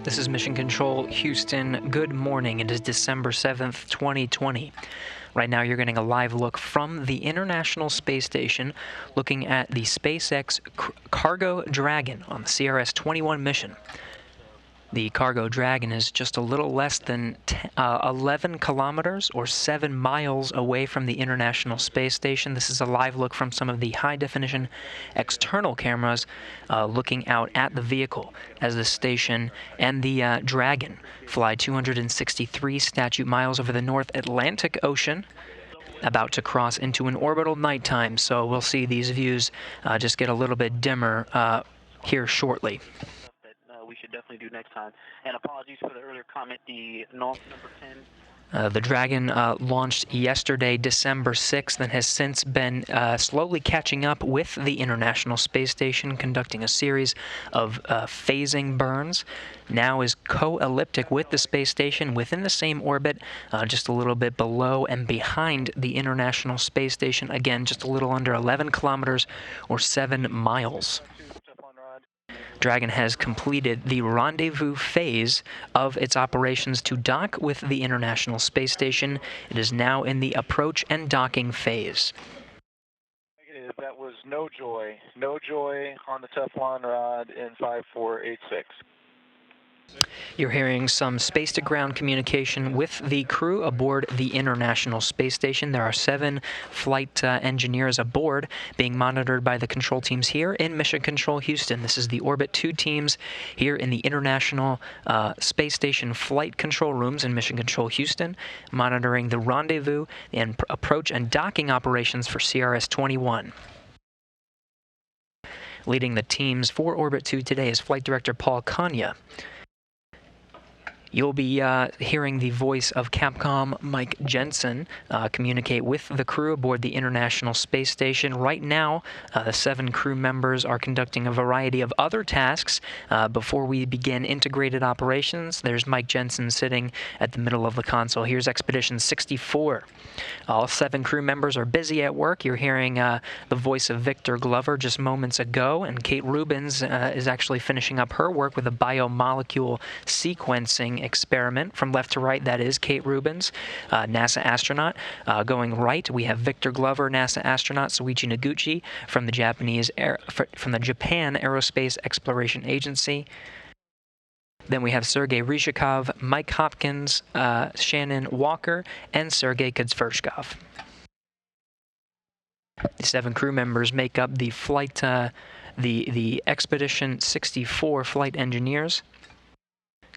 This is Mission Control Houston. Good morning. It is December 7th, 2020. Right now you're getting a live look from the International Space Station, looking at the SpaceX Cargo Dragon on the CRS 21 mission. The Cargo Dragon is just a little less than 11 kilometers or 7 miles away from the International Space Station. This is a live look from some of the high-definition external cameras looking out at the vehicle as the station and the Dragon fly 263 statute miles over the North Atlantic Ocean, about to cross into an orbital nighttime. So we'll see these views just get a little bit dimmer here shortly. We should definitely do next time. And apologies for the earlier comment, the NOS number 10. The Dragon launched yesterday, December 6th, and has since been slowly catching up with the International Space Station, conducting a series of phasing burns. Now is co-elliptic with the space station within the same orbit, just a little bit below and behind the International Space Station. Again, just a little under 11 kilometers or 7 miles. Dragon has completed the rendezvous phase of its operations to dock with the International Space Station. It is now in the approach and docking phase. Negative. That was no joy. No joy on the Teflon rod in 5486. You're hearing some space-to-ground communication with the crew aboard the International Space Station. There are 7 flight engineers aboard being monitored by the control teams here in Mission Control Houston. This is the Orbit 2 teams here in the International Space Station flight control rooms in Mission Control Houston, monitoring the rendezvous and approach and docking operations for CRS-21. Leading the teams for Orbit 2 today is Flight Director Paul Kanya. You'll be hearing the voice of Capcom Mike Jensen communicate with the crew aboard the International Space Station. Right now, the 7 crew members are conducting a variety of other tasks before we begin integrated operations. There's Mike Jensen sitting at the middle of the console. Here's Expedition 64. All 7 crew members are busy at work. You're hearing the voice of Victor Glover just moments ago, and Kate Rubins is actually finishing up her work with a biomolecule sequencing experiment. From left to right, that is Kate Rubins, NASA astronaut. Going right, we have Victor Glover, NASA astronaut. Soichi Noguchi from the Japan Aerospace Exploration Agency. Then we have Sergei Ryzhikov, Mike Hopkins, Shannon Walker, and Sergei Kudzvershkov. The 7 crew members make up the flight, the Expedition 64 flight engineers,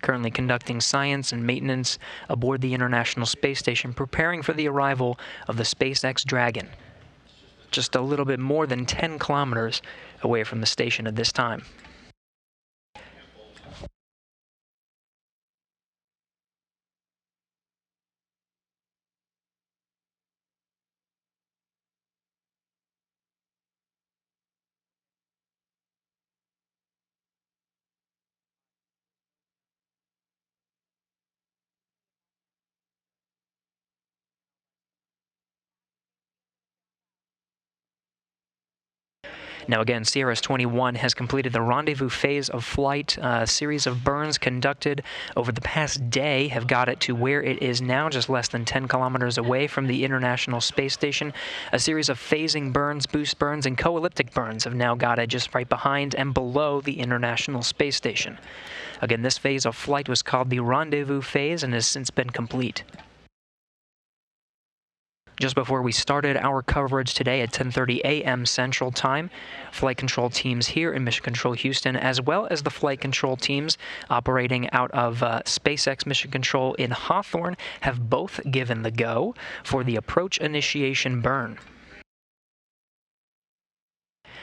currently conducting science and maintenance aboard the International Space Station, preparing for the arrival of the SpaceX Dragon, just a little bit more than 10 kilometers away from the station at this time. Now again, CRS-21 has completed the rendezvous phase of flight. A series of burns conducted over the past day have got it to where it is now, just less than 10 kilometers away from the International Space Station. A series of phasing burns, boost burns, and co-elliptic burns have now got it just right behind and below the International Space Station. Again, this phase of flight was called the rendezvous phase and has since been complete. Just before we started our coverage today at 10:30 a.m. Central Time, flight control teams here in Mission Control Houston, as well as the flight control teams operating out of SpaceX Mission Control in Hawthorne, have both given the go for the approach initiation burn.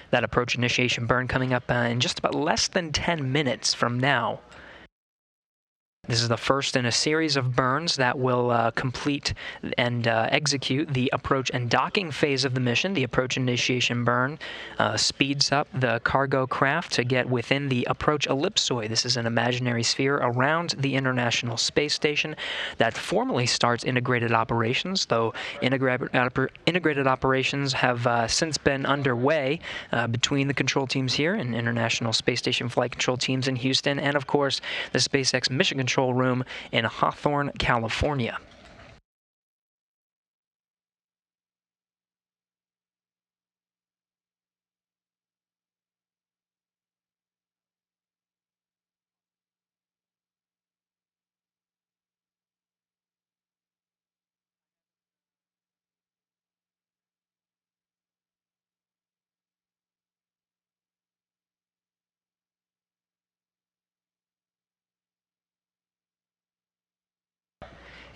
That approach initiation burn coming up in just about less than 10 minutes from now. This is the first in a series of burns that will complete and execute the approach and docking phase of the mission. The approach initiation burn speeds up the cargo craft to get within the approach ellipsoid. This is an imaginary sphere around the International Space Station that formally starts integrated operations, though integrated operations have since been underway between the control teams here and International Space Station flight control teams in Houston, and of course the SpaceX Mission Control Room in Hawthorne, California.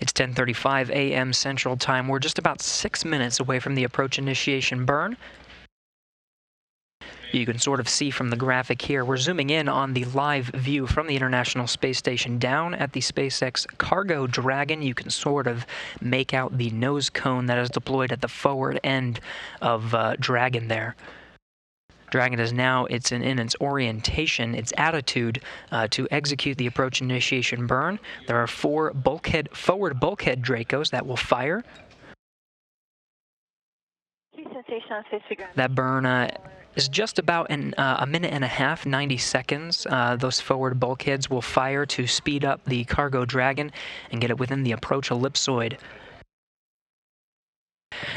It's 10:35 a.m. Central Time. We're just about 6 minutes away from the approach initiation burn. You can sort of see from the graphic here, we're zooming in on the live view from the International Space Station down at the SpaceX Cargo Dragon. You can sort of make out the nose cone that is deployed at the forward end of Dragon there. Dragon is now in its orientation, its attitude to execute the approach initiation burn. There are 4 forward bulkhead Dracos that will fire. That burn is just about a minute and a half, 90 seconds. Those forward bulkheads will fire to speed up the Cargo Dragon and get it within the approach ellipsoid.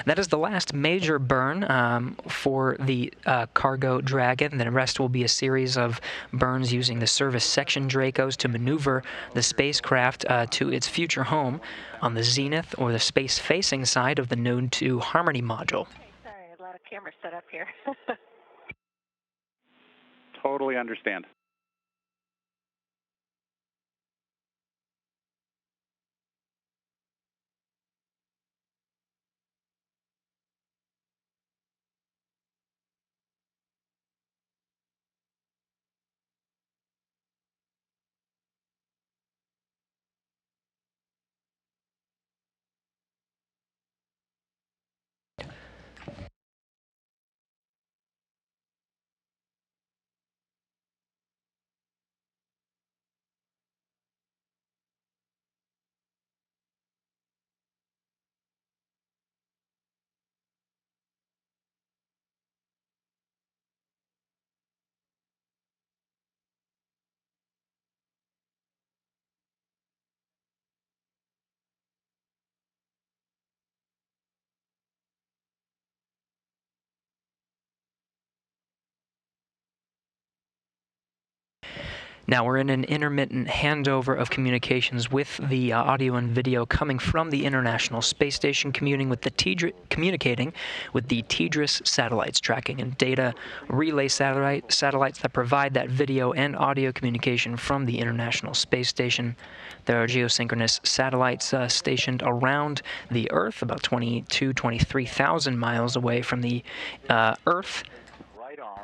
That is the last major burn for the Cargo Dragon. The rest will be a series of burns using the service section Dracos to maneuver the spacecraft to its future home on the zenith or the space-facing side of the Node 2 Harmony module. Sorry, a lot of cameras set up here. Totally understand. Now we're in an intermittent handover of communications with the audio and video coming from the International Space Station, communicating with the TDRS satellites, tracking and data relay satellites that provide that video and audio communication from the International Space Station. There are geosynchronous satellites stationed around the Earth, about 23,000 miles away from the Earth.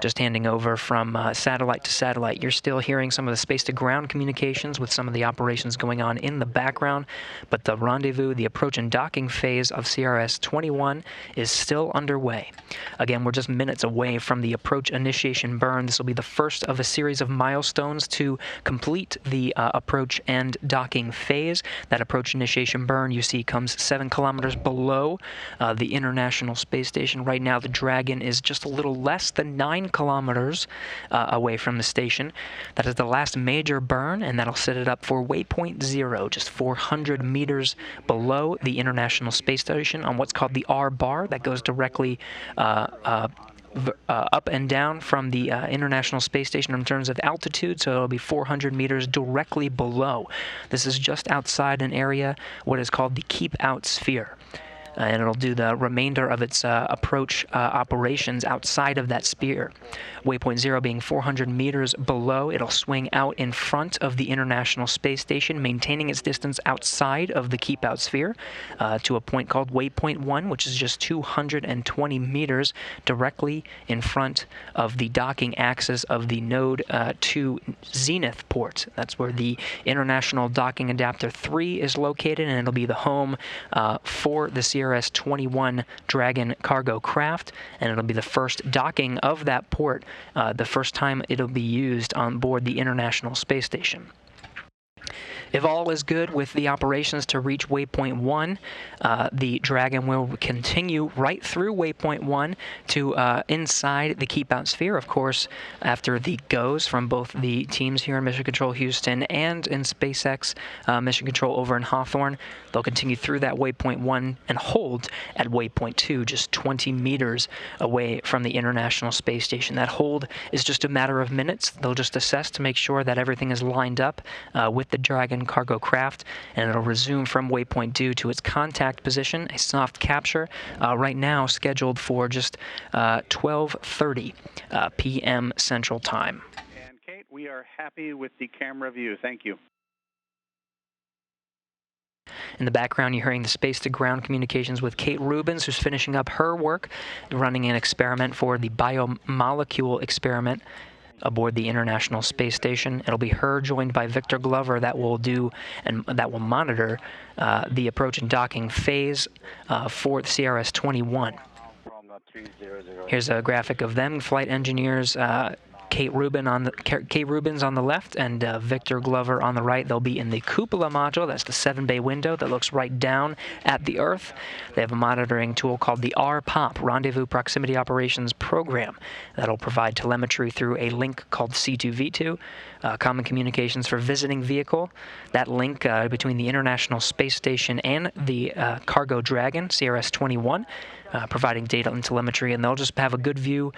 Just handing over from satellite to satellite. You're still hearing some of the space-to-ground communications with some of the operations going on in the background, but the rendezvous, the approach and docking phase of CRS 21 is still underway. Again, we're just minutes away from the approach initiation burn. This will be the first of a series of milestones to complete the approach and docking phase. That approach initiation burn, you see, comes 7 kilometers below the International Space Station. Right now, the Dragon is just a little less than 9 kilometers away from the station. That is the last major burn, and that'll set it up for waypoint 0, just 400 meters below the International Space Station on what's called the R-bar that goes directly up and down from the International Space Station in terms of altitude, so it'll be 400 meters directly below. This is just outside an area, what is called the keep-out sphere. and it'll do the remainder of its approach operations outside of that sphere. Waypoint 0 being 400 meters below, it'll swing out in front of the International Space Station, maintaining its distance outside of the keep-out sphere to a point called Waypoint 1, which is just 220 meters directly in front of the docking axis of the Node 2 Zenith port. That's where the International Docking Adapter 3 is located, and it'll be the home for the CRS-21 Dragon cargo craft, and it'll be the first docking of that port, the first time it'll be used on board the International Space Station. If all is good with the operations to reach Waypoint 1, the Dragon will continue right through Waypoint 1 to inside the keep-out sphere. Of course, after the goes from both the teams here in Mission Control Houston and in SpaceX Mission Control over in Hawthorne, they'll continue through that Waypoint 1 and hold at Waypoint 2, just 20 meters away from the International Space Station. That hold is just a matter of minutes. They'll just assess to make sure that everything is lined up with the Dragon cargo craft, and it'll resume from Waypoint 2 to its contact position, a soft capture, right now scheduled for just 12:30 p.m. Central Time. And Kate, we are happy with the camera view. Thank you. In the background, you're hearing the space-to-ground communications with Kate Rubins, who's finishing up her work, running an experiment for the biomolecule experiment aboard the International Space Station. It'll be her joined by Victor Glover that will do and that will monitor the approach and docking phase for the CRS-21. Here's a graphic of them, flight engineers, Kate Rubins on the left and Victor Glover on the right. They'll be in the cupola module. That's the 7-bay window that looks right down at the Earth. They have a monitoring tool called the RPOP, Rendezvous Proximity Operations Program, that'll provide telemetry through a link called C2V2, Common Communications for Visiting Vehicle. That link between the International Space Station and the cargo Dragon, CRS-21, providing data and telemetry, and they'll just have a good view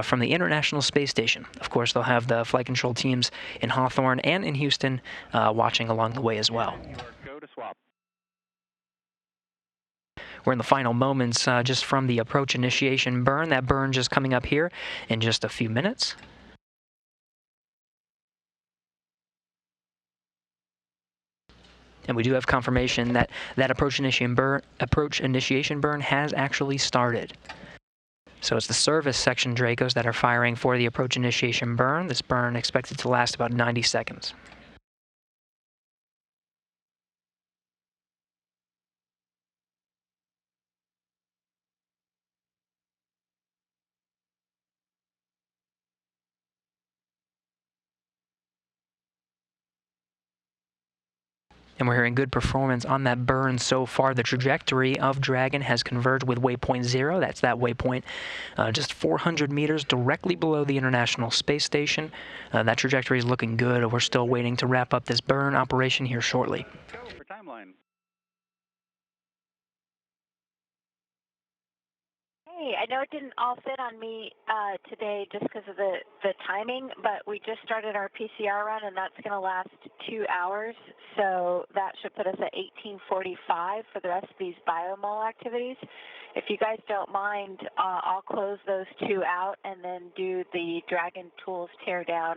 from the International Space Station. Of course, they'll have the flight control teams in Hawthorne and in Houston watching along the way as well. Go to swap. We're in the final moments just from the approach initiation burn. That burn just coming up here in just a few minutes. And we do have confirmation that that approach initiation burn has actually started. So it's the service section Dracos that are firing for the approach initiation burn. This burn expected to last about 90 seconds. And we're hearing good performance on that burn so far. The trajectory of Dragon has converged with Waypoint 0. That's that waypoint just 400 meters directly below the International Space Station. That trajectory is looking good. We're still waiting to wrap up this burn operation here shortly. Go for timeline. Hey, I know it didn't all fit on me today just because of the timing, but we just started our PCR run, and that's going to last 2 hours. So that should put us at 18:45 for the rest of these biomol activities. If you guys don't mind, I'll close those 2 out and then do the Dragon tools teardown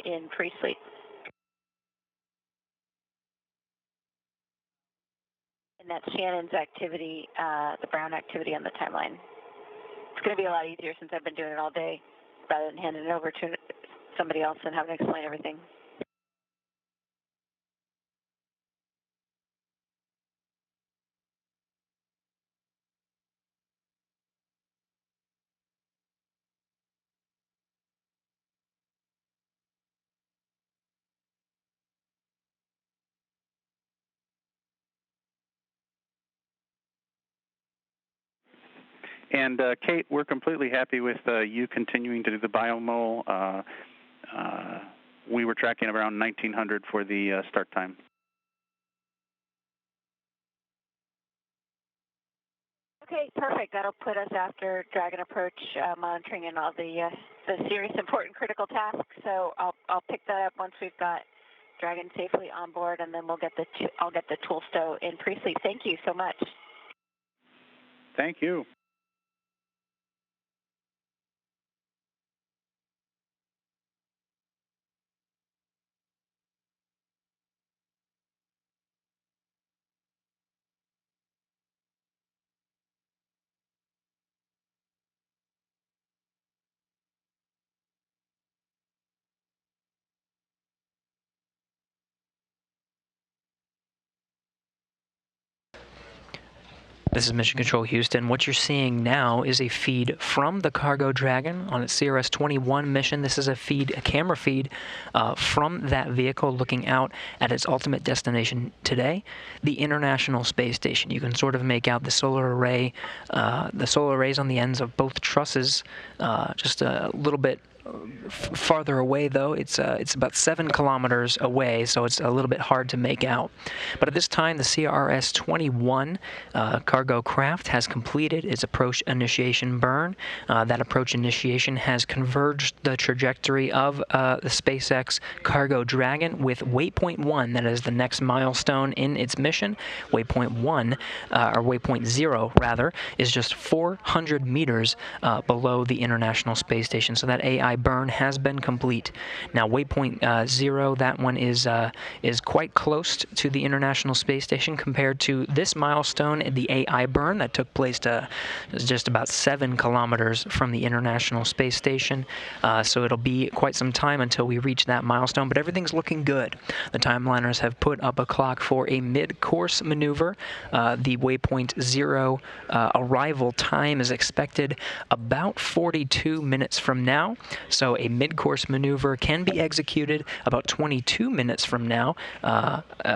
in pre-sleep. And that's Shannon's activity, the Brown activity on the timeline. It's going to be a lot easier since I've been doing it all day rather than handing it over to somebody else and having to explain everything. And Kate, we're completely happy with you continuing to do the biomol. We were tracking around 1900 for the start time. Okay, perfect. That'll put us after Dragon approach monitoring and all the serious, important, critical tasks. So I'll pick that up once we've got Dragon safely on board, and then I'll get the tool stow in pre-sleep. Thank you so much. Thank you. This is Mission Control Houston. What you're seeing now is a feed from the Cargo Dragon on its CRS 21 mission. This is a camera feed from that vehicle looking out at its ultimate destination today, the International Space Station. You can sort of make out the solar arrays on the ends of both trusses, just a little bit farther away, though. It's about 7 kilometers away, so it's a little bit hard to make out. But at this time, the CRS-21 cargo craft has completed its approach initiation burn. That approach initiation has converged the trajectory of the SpaceX Cargo Dragon with waypoint 1. That is the next milestone in its mission. Waypoint 1, or waypoint 0, rather, is just 400 meters below the International Space Station. So that AI burn has been complete. Now, waypoint 0, that one is quite close to the International Space Station compared to this milestone, the AI burn that took place just about 7 kilometers from the International Space Station. So it'll be quite some time until we reach that milestone, but everything's looking good. The timeliners have put up a clock for a mid-course maneuver. The waypoint 0 arrival time is expected about 42 minutes from now. So a mid-course maneuver can be executed about 22 minutes from now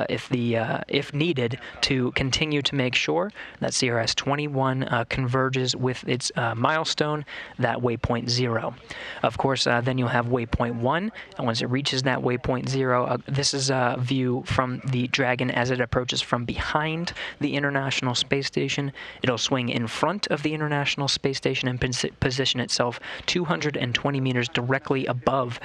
if needed to continue to make sure that CRS-21 converges with its milestone, that waypoint 0. Of course, then you'll have waypoint 1, and once it reaches that waypoint 0, this is a view from the Dragon as it approaches from behind the International Space Station. It'll swing in front of the International Space Station and position itself 220 meters directly above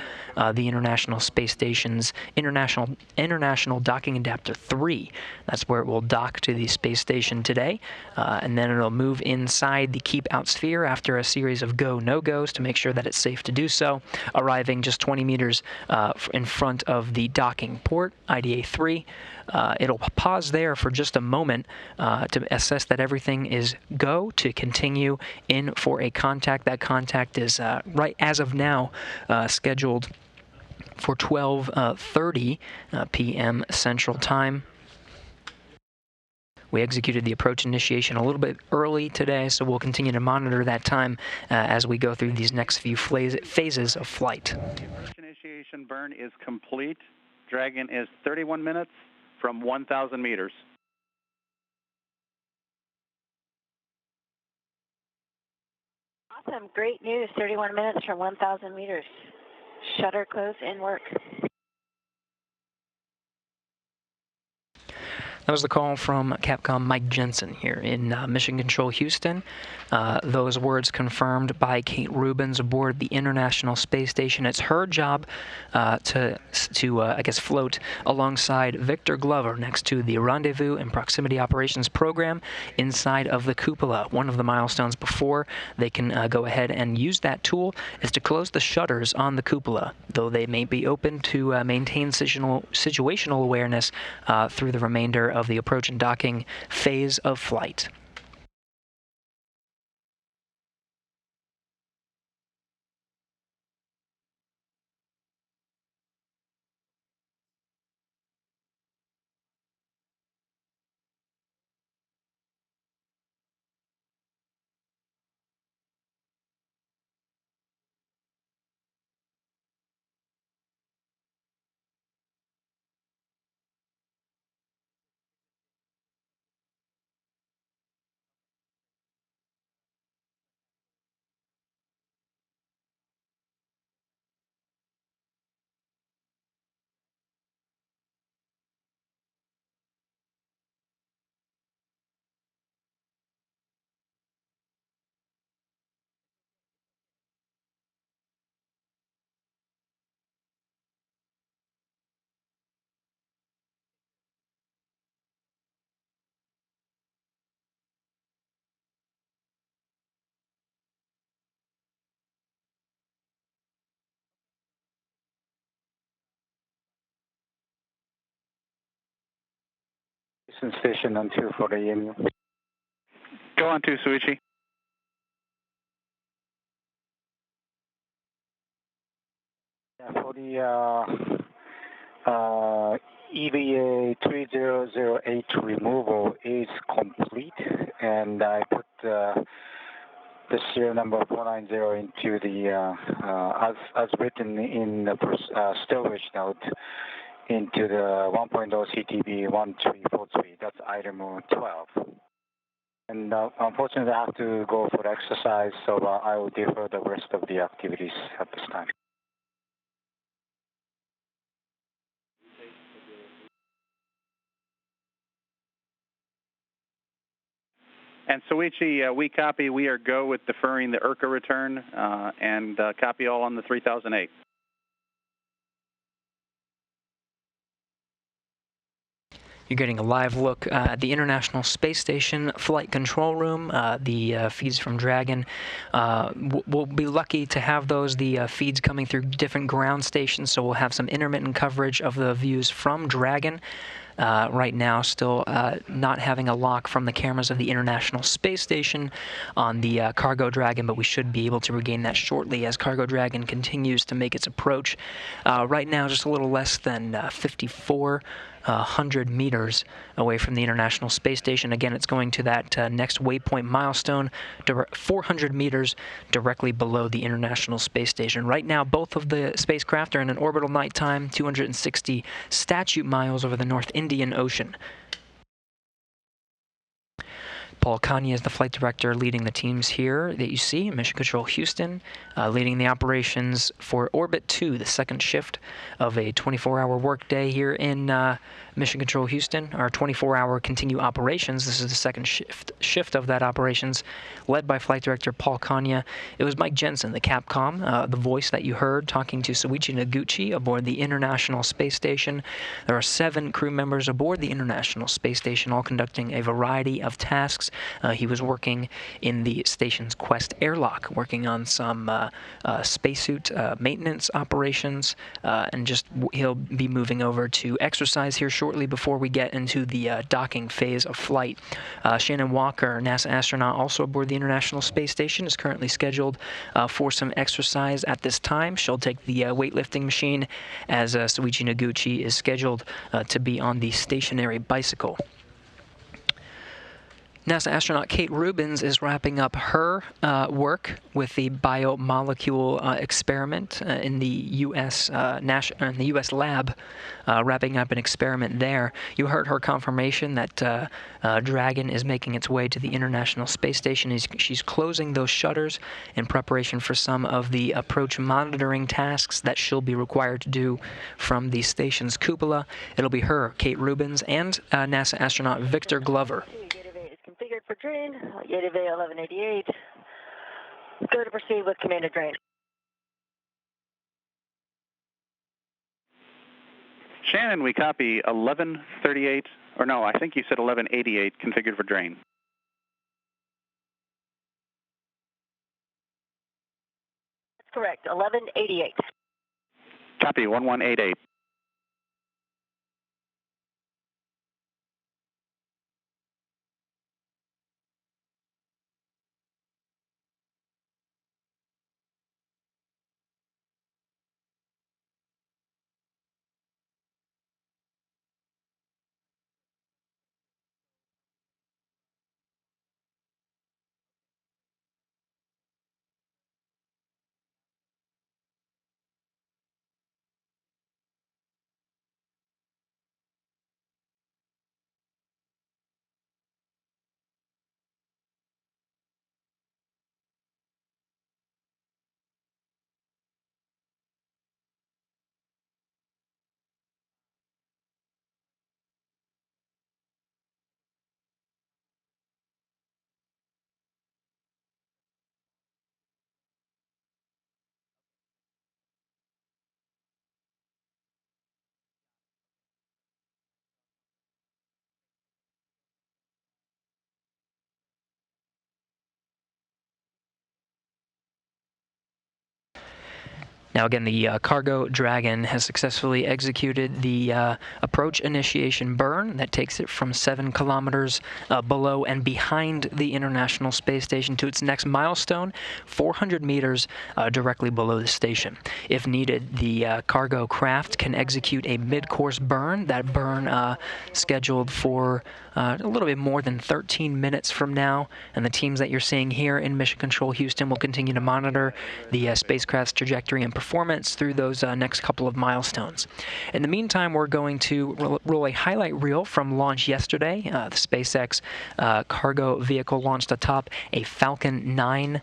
the International Space Station's International Docking Adapter 3. That's where it will dock to the space station today, and then it'll move inside the keep out sphere after a series of go-no-goes to make sure that it's safe to do so, arriving just 20 meters in front of the docking port, IDA 3. It'll pause there for just a moment to assess that everything is go to continue in for a contact. That contact is right as of now scheduled for 12:30 p.m. Central Time. We executed the approach initiation a little bit early today, so we'll continue to monitor that time as we go through these next few phases of flight. The approach initiation burn is complete. Dragon is 31 minutes from 1,000 meters. Awesome. Great news. 31 minutes from 1,000 meters. Shutter close and work. That was the call from Capcom Mike Jensen here in Mission Control Houston. Those words confirmed by Kate Rubins aboard the International Space Station. It's her job to float alongside Victor Glover next to the Rendezvous and Proximity Operations Program inside of the cupola. One of the milestones before they can go ahead and use that tool is to close the shutters on the cupola, though they may be open to maintain situational awareness through the remainder of the approach and docking phase of flight. descent station on 2 for the EMU. Go on to Suichi. For the EVA 3008 removal is complete, and I put the serial number 490 into the as written in the stowage note into the 1.0 CTB 1343. That's item 12. And unfortunately, I have to go for exercise, so I will defer the rest of the activities at this time. And Suichi, we copy. We are go with deferring the IRCA return and copy all on the 3008. You're getting a live look at the International Space Station flight control room. The feeds from Dragon. We'll be lucky to have those, the feeds coming through different ground stations, so we'll have some intermittent coverage of the views from Dragon. Right now, still not having a lock from the cameras of the International Space Station on the Cargo Dragon, but we should be able to regain that shortly as Cargo Dragon continues to make its approach. Right now, just a little less than 5,400 meters away from the International Space Station. Again, it's going to that next waypoint milestone, 400 meters directly below the International Space Station. Right now, both of the spacecraft are in an orbital nighttime, 260 statute miles over the North Indian Ocean. Paul Kanye is the flight director leading the teams here that you see, Mission Control Houston, leading the operations for Orbit 2, the second shift of a 24-hour workday here in Mission Control Houston. Our 24-hour continue operations. This is the second shift of that operations, led by flight director Paul Kanye. It was Mike Jensen, the Capcom, the voice that you heard, talking to Soichi Noguchi aboard the International Space Station. There are 7 crew members aboard the International Space Station, all conducting a variety of tasks. He was working in the station's Quest airlock, working on some spacesuit maintenance operations, and he'll be moving over to exercise here shortly before we get into the docking phase of flight. Shannon Walker, NASA astronaut also aboard the International Space Station, is currently scheduled for some exercise at this time. She'll take the weightlifting machine as Soichi Noguchi is scheduled to be on the stationary bicycle. NASA astronaut Kate Rubins is wrapping up her work with the biomolecule experiment in the U.S. lab, wrapping up an experiment there. You heard her confirmation that Dragon is making its way to the International Space Station. She's closing those shutters in preparation for some of the approach monitoring tasks that she'll be required to do from the station's cupola. It'll be her, Kate Rubins, and NASA astronaut Victor Glover. Configured for drain, EVA 1188. Go to proceed with commanded drain. Shannon, we copy 1138, or no, I think you said 1188, configured for drain. That's correct, 1188. Copy, 1188. Now again, the cargo Dragon has successfully executed the approach initiation burn that takes it from 7 kilometers below and behind the International Space Station to its next milestone, 400 meters directly below the station. If needed, the cargo craft can execute a mid-course burn. That burn scheduled for a little bit more than 13 minutes from now, and the teams that you're seeing here in Mission Control Houston will continue to monitor the spacecraft's trajectory and performance through those next couple of milestones. In the meantime, we're going to roll a highlight reel from launch yesterday. The SpaceX cargo vehicle launched atop a Falcon 9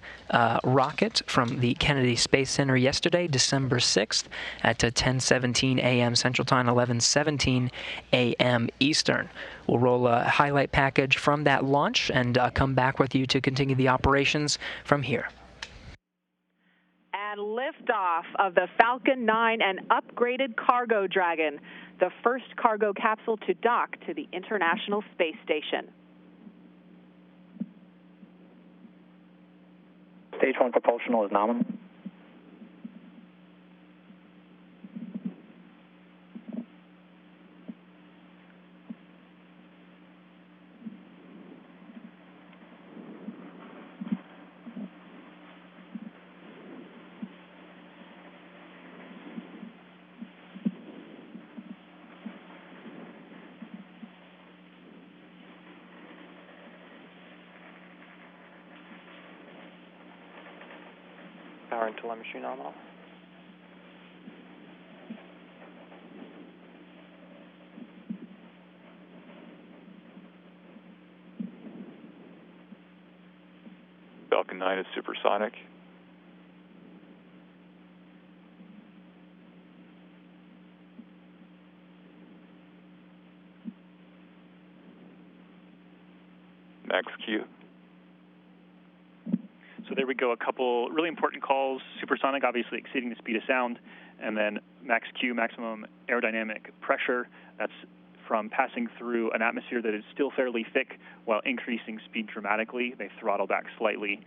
rocket from the Kennedy Space Center yesterday, December 6th at 10:17 a.m. Central Time, 11:17 a.m. Eastern. We'll roll a highlight package from that launch and come back with you to continue the operations from here. And liftoff of the Falcon 9 and upgraded cargo Dragon, the first cargo capsule to dock to the International Space Station. Stage 1 propulsional is nominal. Power and telemetry nominal. Falcon 9 is supersonic. Max Q. So there we go, a couple really important calls. Supersonic, obviously exceeding the speed of sound, and then max Q, maximum aerodynamic pressure. That's from passing through an atmosphere that is still fairly thick while increasing speed dramatically. They throttle back slightly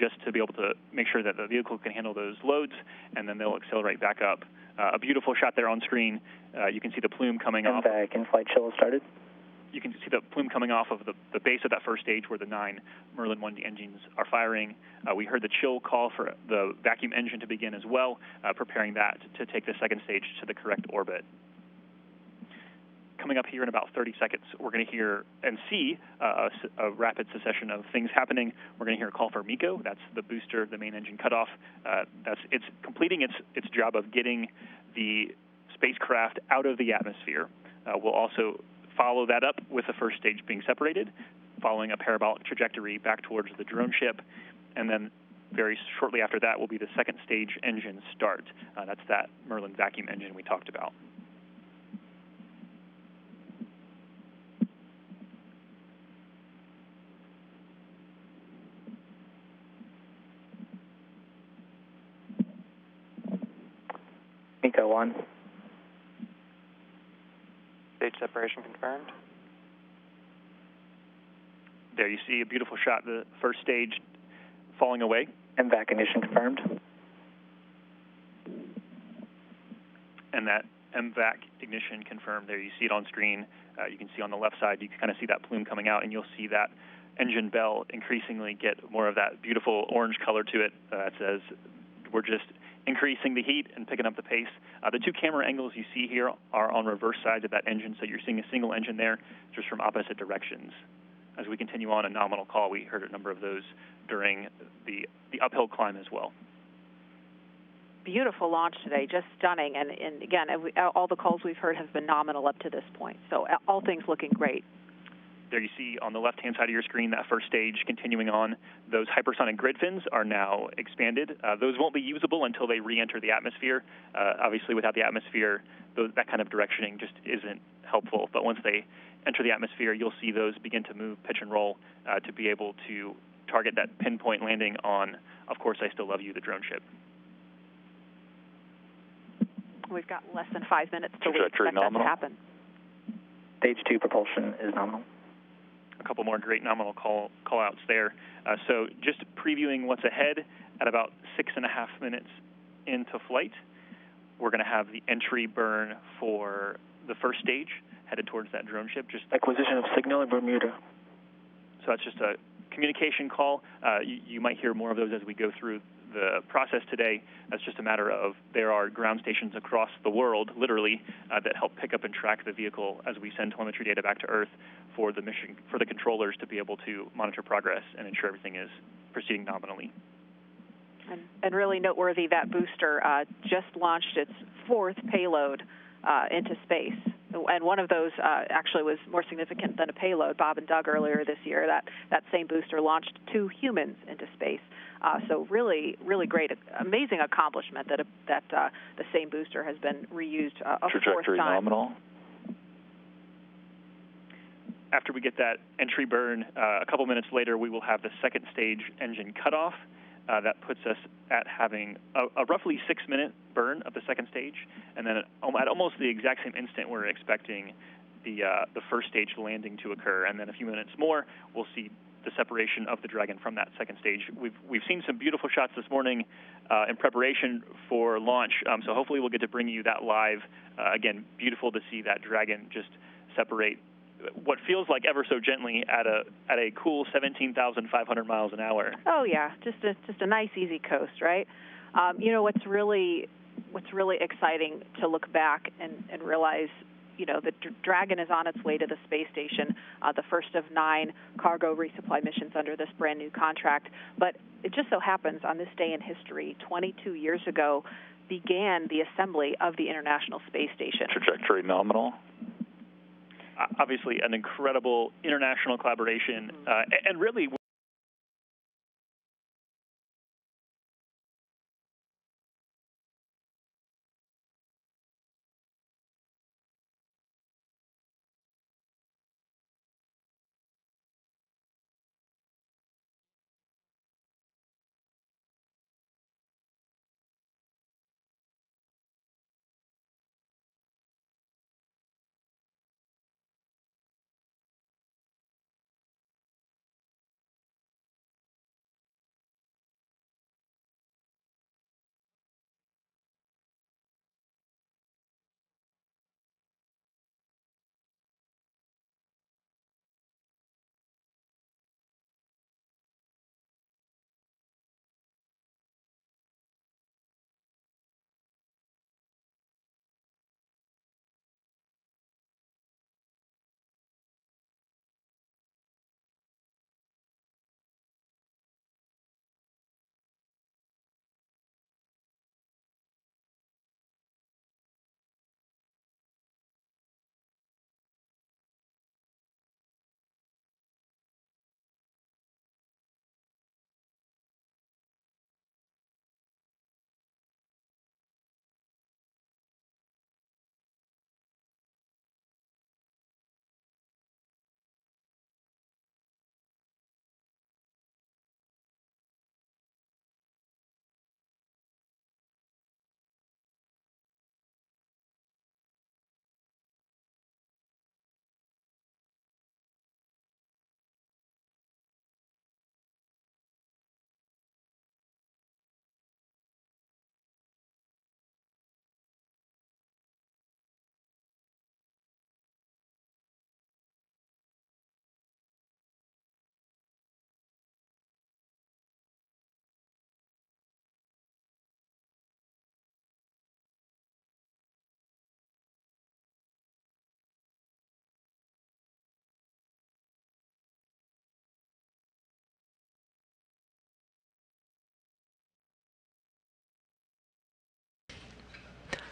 just to be able to make sure that the vehicle can handle those loads, and then they'll accelerate back up. A beautiful shot there on screen. You can see the plume coming off. Back, in-flight chill started. You can see the plume coming off of the base of that first stage where the 9 Merlin 1 engines are firing. We heard the chill call for the vacuum engine to begin as well, preparing that to take the second stage to the correct orbit. Coming up here in about 30 seconds, we're going to hear and see a rapid succession of things happening. We're going to hear a call for MECO. That's the booster, the main engine cutoff. It's completing its job of getting the spacecraft out of the atmosphere. We'll also follow that up with the first stage being separated, following a parabolic trajectory back towards the drone ship, and then very shortly after that will be the second stage engine start. That's that Merlin vacuum engine we talked about. MECO 1. Stage separation confirmed. There you see a beautiful shot, the first stage falling away. MVAC ignition confirmed. And that MVAC ignition confirmed. There you see it on screen. You can see on the left side, you can kind of see that plume coming out, and you'll see that engine bell increasingly get more of that beautiful orange color to it. That says we're just increasing the heat and picking up the pace. The two camera angles you see here are on reverse sides of that engine, so you're seeing a single engine there just from opposite directions. As we continue on a nominal call, we heard a number of those during the uphill climb as well. Beautiful launch today, just stunning. And again, all the calls we've heard have been nominal up to this point. So all things looking great. There you see on the left-hand side of your screen that first stage continuing on. Those hypersonic grid fins are now expanded. Those won't be usable until they re-enter the atmosphere. Obviously, without the atmosphere, that kind of directioning just isn't helpful. But once they enter the atmosphere, you'll see those begin to move, pitch and roll to be able to target that pinpoint landing on, of course, I Still Love You, the drone ship. We've got less than 5 minutes till we Trajectory expect that to nominal. happen. Stage 2 propulsion is nominal. A couple more great nominal call-outs there. So just previewing what's ahead at about 6.5 minutes into flight. We're going to have the entry burn for the first stage, headed towards that drone ship. Just acquisition of signal in Bermuda. So that's just a communication call. You might hear more of those as we go through the process today. That's just a matter of there are ground stations across the world, literally, that help pick up and track the vehicle as we send telemetry data back to Earth for the mission, for the controllers to be able to monitor progress and ensure everything is proceeding nominally. And really noteworthy, that booster just launched its 4th payload into space. And one of those actually was more significant than a payload. Bob and Doug earlier this year, that same booster launched 2 humans into space. So really, really great, amazing accomplishment that the same booster has been reused a 4th Trajectory time. nominal. After we get that entry burn, a couple minutes later, we will have the second stage engine cutoff. That puts us at having a roughly 6-minute burn of the second stage, and then at almost the exact same instant, we're expecting the first stage landing to occur, and then a few minutes more, we'll see the separation of the Dragon from that second stage. We've seen some beautiful shots this morning in preparation for launch, so hopefully we'll get to bring you that live. Again, beautiful to see that Dragon just separate what feels like ever so gently at a cool 17,500 miles an hour. Oh yeah, just a nice easy coast, right? What's really exciting to look back and realize, the Dragon is on its way to the space station, the first of 9 cargo resupply missions under this brand new contract. But it just so happens on this day in history, 22 years ago, began the assembly of the International Space Station. Trajectory nominal. Obviously, an incredible international collaboration, and really.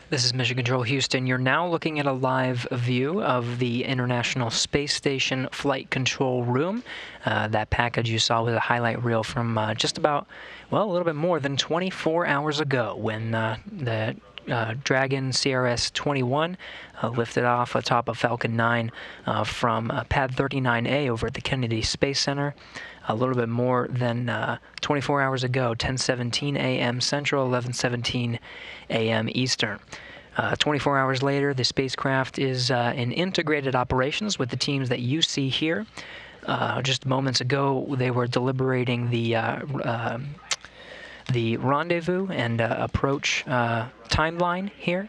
This is Mission Control Houston. You're now looking at a live view of the International Space Station Flight Control Room. That package you saw was a highlight reel from just about, a little bit more than 24 hours ago when the Dragon CRS 21 lifted off atop of Falcon 9 from Pad 39A over at the Kennedy Space Center. A little bit more than 24 hours ago, 10:17 a.m. Central, 11:17 a.m. Eastern. 24 hours later, the spacecraft is in integrated operations with the teams that you see here. Just moments ago, they were deliberating the the rendezvous and approach timeline here.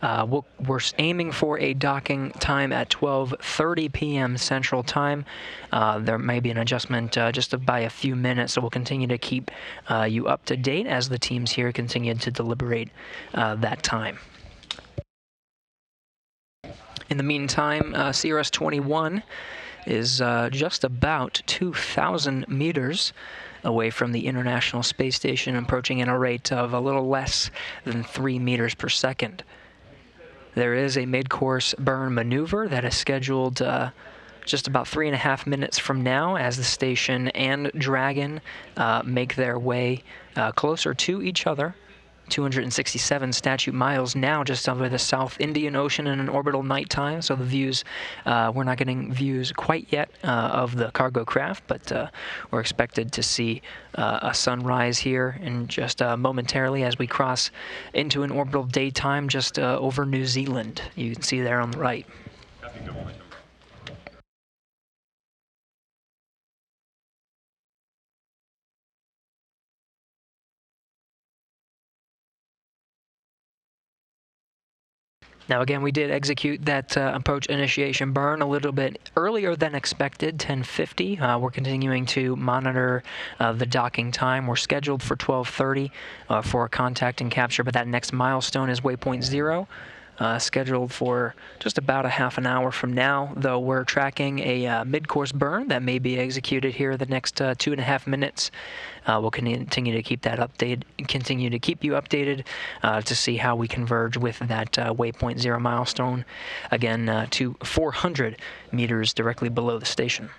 We're aiming for a docking time at 12:30 p.m. Central Time. There may be an adjustment just by a few minutes, so we'll continue to keep you up to date as the teams here continue to deliberate that time. In the meantime, CRS 21 is just about 2,000 meters away from the International Space Station, approaching at a rate of a little less than 3 meters per second. There is a mid-course burn maneuver that is scheduled just about 3.5 minutes from now as the station and Dragon make their way closer to each other. 267 statute miles now just over the South Indian Ocean in an orbital nighttime, so the views, we're not getting views quite yet of the cargo craft, but we're expected to see a sunrise here in just momentarily as we cross into an orbital daytime just over New Zealand. You can see there on the right. Now again, we did execute that approach initiation burn a little bit earlier than expected, 10:50. We're continuing to monitor the docking time. We're scheduled for 12:30 for contact and capture, but that next milestone is waypoint 0. Scheduled for just about a half an hour from now, though we're tracking a mid-course burn that may be executed here the next 2.5 minutes. We'll continue to keep that update, continue to keep you updated to see how we converge with that waypoint 0 milestone, again to 400 meters directly below the station.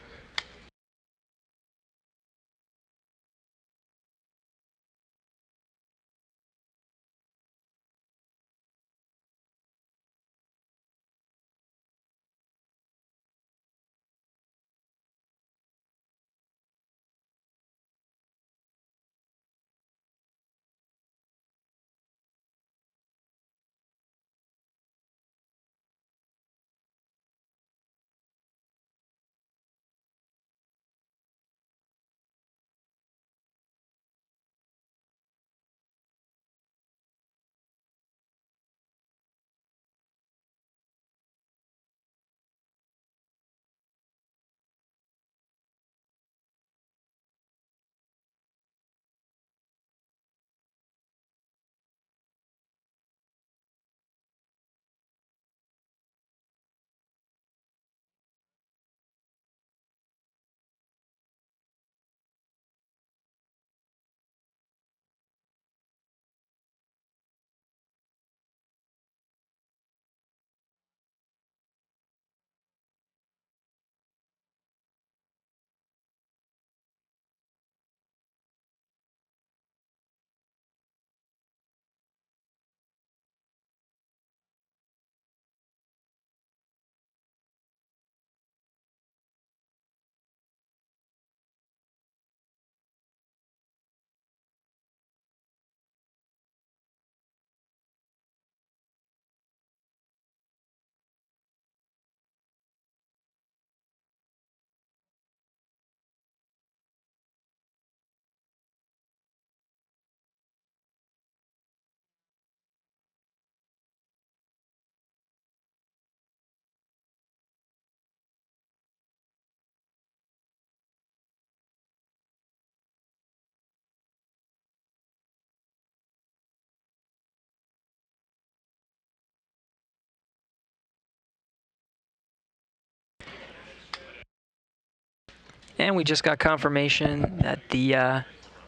And we just got confirmation that the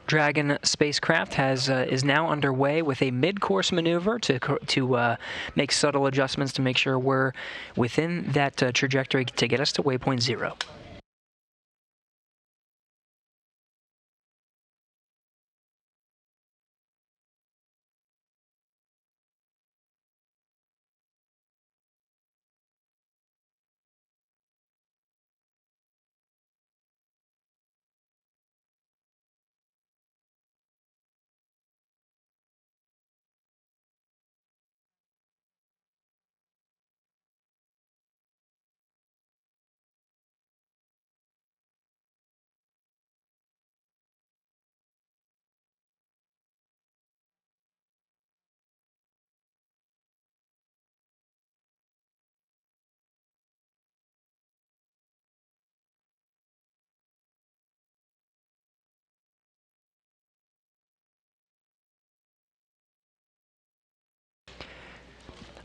Dragon spacecraft is now underway with a mid-course maneuver to make subtle adjustments to make sure we're within that trajectory to get us to waypoint 0.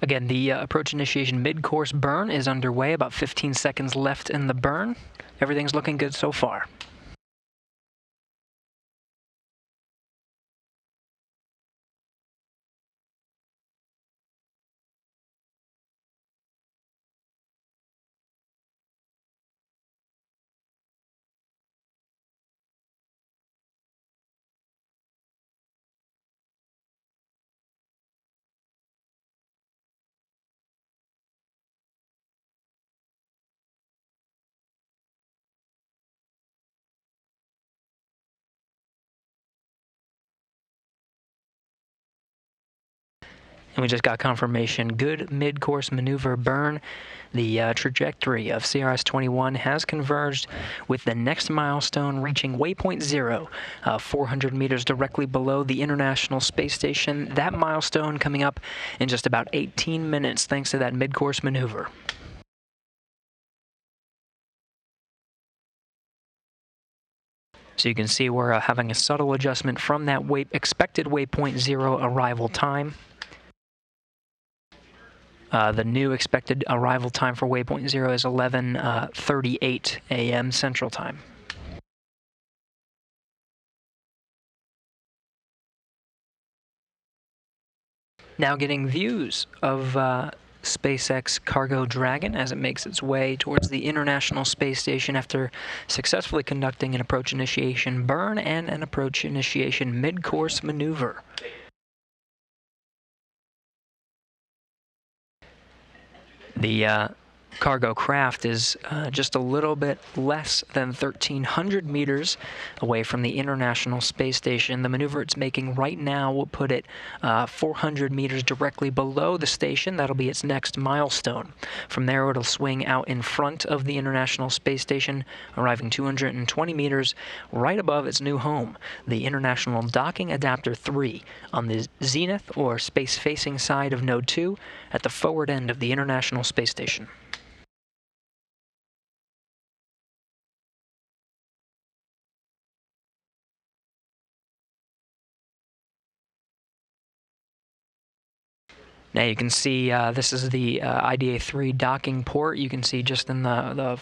Again, the approach initiation mid-course burn is underway. About 15 seconds left in the burn. Everything's looking good so far. And we just got confirmation. Good mid-course maneuver burn. The trajectory of CRS-21 has converged with the next milestone reaching waypoint 0, 400 meters directly below the International Space Station. That milestone coming up in just about 18 minutes thanks to that mid-course maneuver. So you can see we're having a subtle adjustment from that expected waypoint 0 arrival time. The new expected arrival time for waypoint 0 is 11:38 a.m. Central Time. Now getting views of SpaceX cargo Dragon as it makes its way towards the International Space Station after successfully conducting an approach initiation burn and an approach initiation mid-course maneuver. The cargo craft is just a little bit less than 1,300 meters away from the International Space Station. The maneuver it's making right now will put it 400 meters directly below the station. That'll be its next milestone. From there, it'll swing out in front of the International Space Station, arriving 220 meters right above its new home, the International Docking Adapter 3, on the zenith or space-facing side of Node 2 at the forward end of the International Space Station. Now you can see this is the IDA-3 docking port. You can see just in the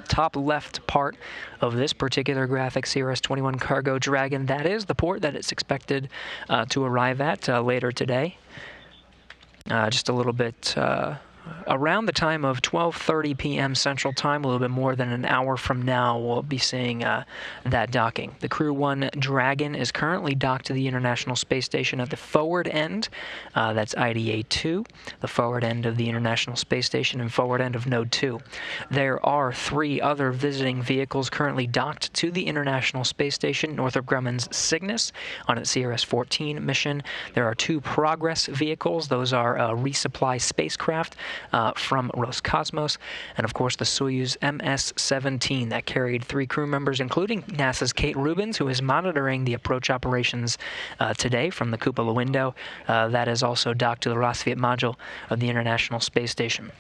top left part of this particular graphic, CRS-21 Cargo Dragon, that is the port that it's expected to arrive at later today. Just a little bit around the time of 12:30 p.m. Central Time, a little bit more than an hour from now, we'll be seeing that docking. The Crew 1 Dragon is currently docked to the International Space Station at the forward end. That's IDA-2, the forward end of the International Space Station and forward end of Node 2. There are 3 other visiting vehicles currently docked to the International Space Station. Northrop Grumman's Cygnus on its CRS-14 mission. There are 2 Progress vehicles. Those are resupply spacecraft from Roscosmos, and of course the Soyuz MS-17 that carried 3 crew members, including NASA's Kate Rubins, who is monitoring the approach operations today from the cupola window. That is also docked to the Rossviet module of the International Space Station.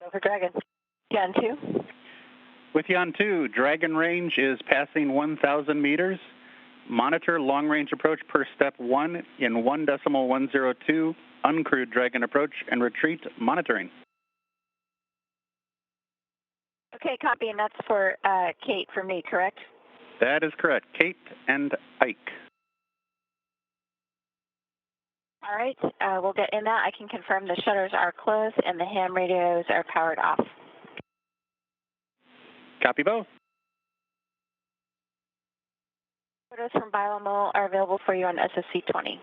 Over Dragon. Yan 2. With Yan 2, Dragon range is passing 1,000 meters. Monitor long-range approach per step 1 in 1.102, uncrewed Dragon approach and retreat monitoring. Okay, copy, and that's for Kate from me, correct? That is correct. Kate and Ike. All right, we'll get in that. I can confirm the shutters are closed and the ham radios are powered off. Copy both. Photos from Biomol are available for you on SSC 20.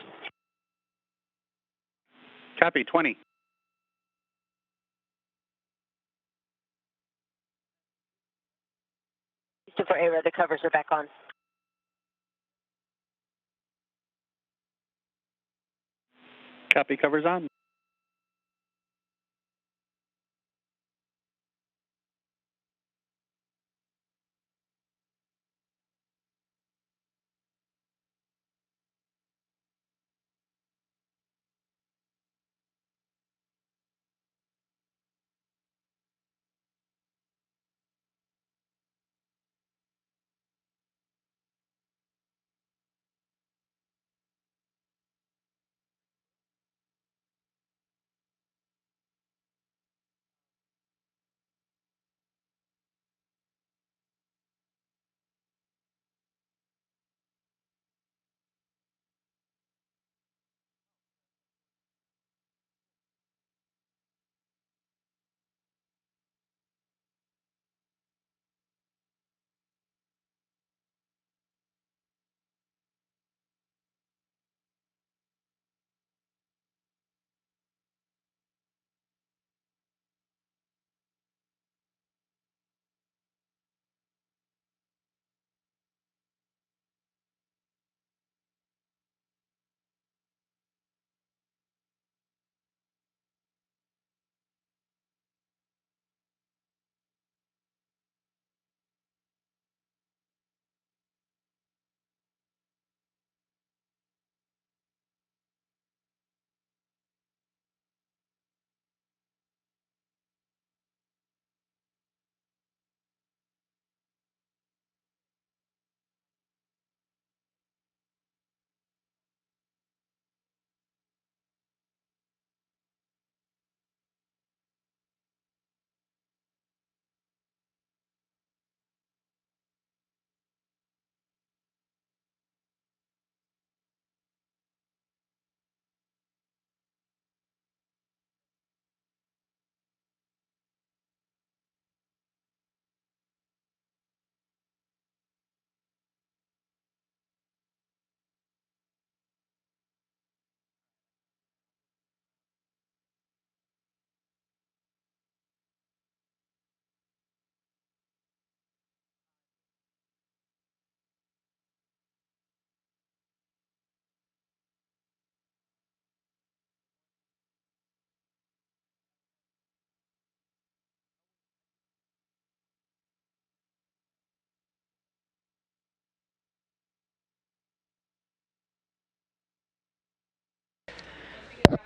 Copy 20. For ARA, the covers are back on. Copy, covers on.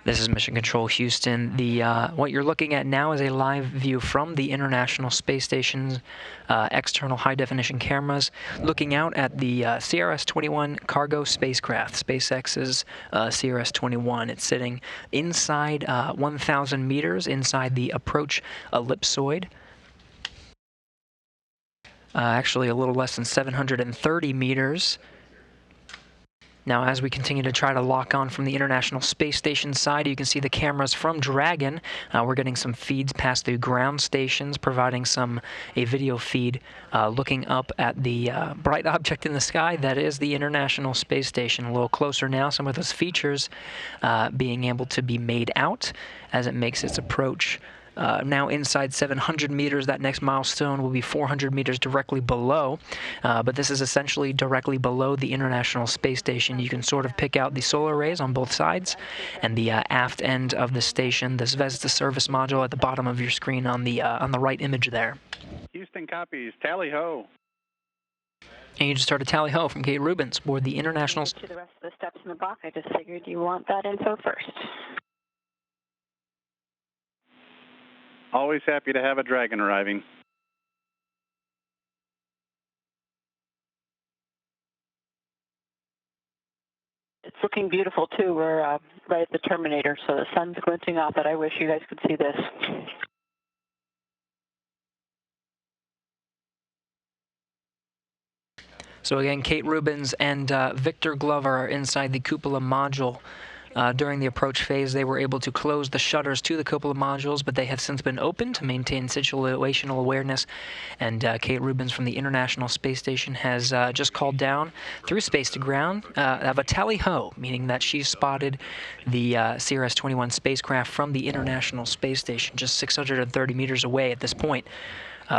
This is Mission Control Houston. What you're looking at now is a live view from the International Space Station's external high-definition cameras, looking out at the CRS-21 cargo spacecraft, SpaceX's CRS-21. It's sitting inside 1,000 meters inside the approach ellipsoid. Actually, a little less than 730 meters. Now, as we continue to try to lock on from the International Space Station side, you can see the cameras from Dragon. We're getting some feeds past the ground stations, providing a video feed looking up at the bright object in the sky that is the International Space Station. A little closer now, some of those features being able to be made out as it makes its approach. Now inside 700 meters, that next milestone will be 400 meters directly below, but this is essentially directly below the International Space Station. You can sort of pick out the solar arrays on both sides, and the aft end of the station, the Zvezda service module at the bottom of your screen on the right image there. Houston copies. Tally ho. And you just heard a tally ho from Kate Rubins aboard the International. To the rest of the steps in the block, I just figured you want that info first. Always happy to have a Dragon arriving. It's looking beautiful, too. We're right at the terminator, so the sun's glinting off it. I wish you guys could see this. So again, Kate Rubins and Victor Glover are inside the cupola module. During the approach phase, they were able to close the shutters to the cupola modules, but they have since been opened to maintain situational awareness. And Kate Rubins from the International Space Station has just called down through space to ground of a tally-ho, meaning that she's spotted the CRS-21 spacecraft from the International Space Station, just 630 meters away at this point.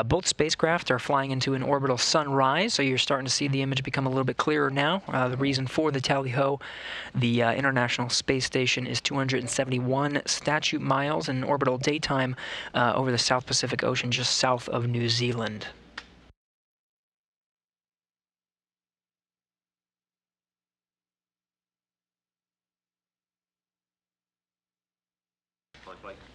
Both spacecraft are flying into an orbital sunrise, so you're starting to see the image become a little bit clearer now. The reason for the tally-ho, the International Space Station is 271 statute miles in orbital daytime over the South Pacific Ocean, just south of New Zealand.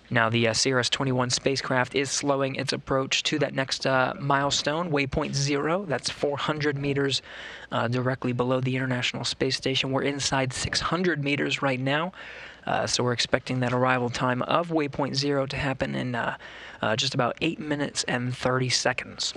Now the CRS-21 spacecraft is slowing its approach to that next milestone, waypoint 0. That's 400 meters directly below the International Space Station. We're inside 600 meters right now, so we're expecting that arrival time of waypoint 0 to happen in just about 8 minutes and 30 seconds.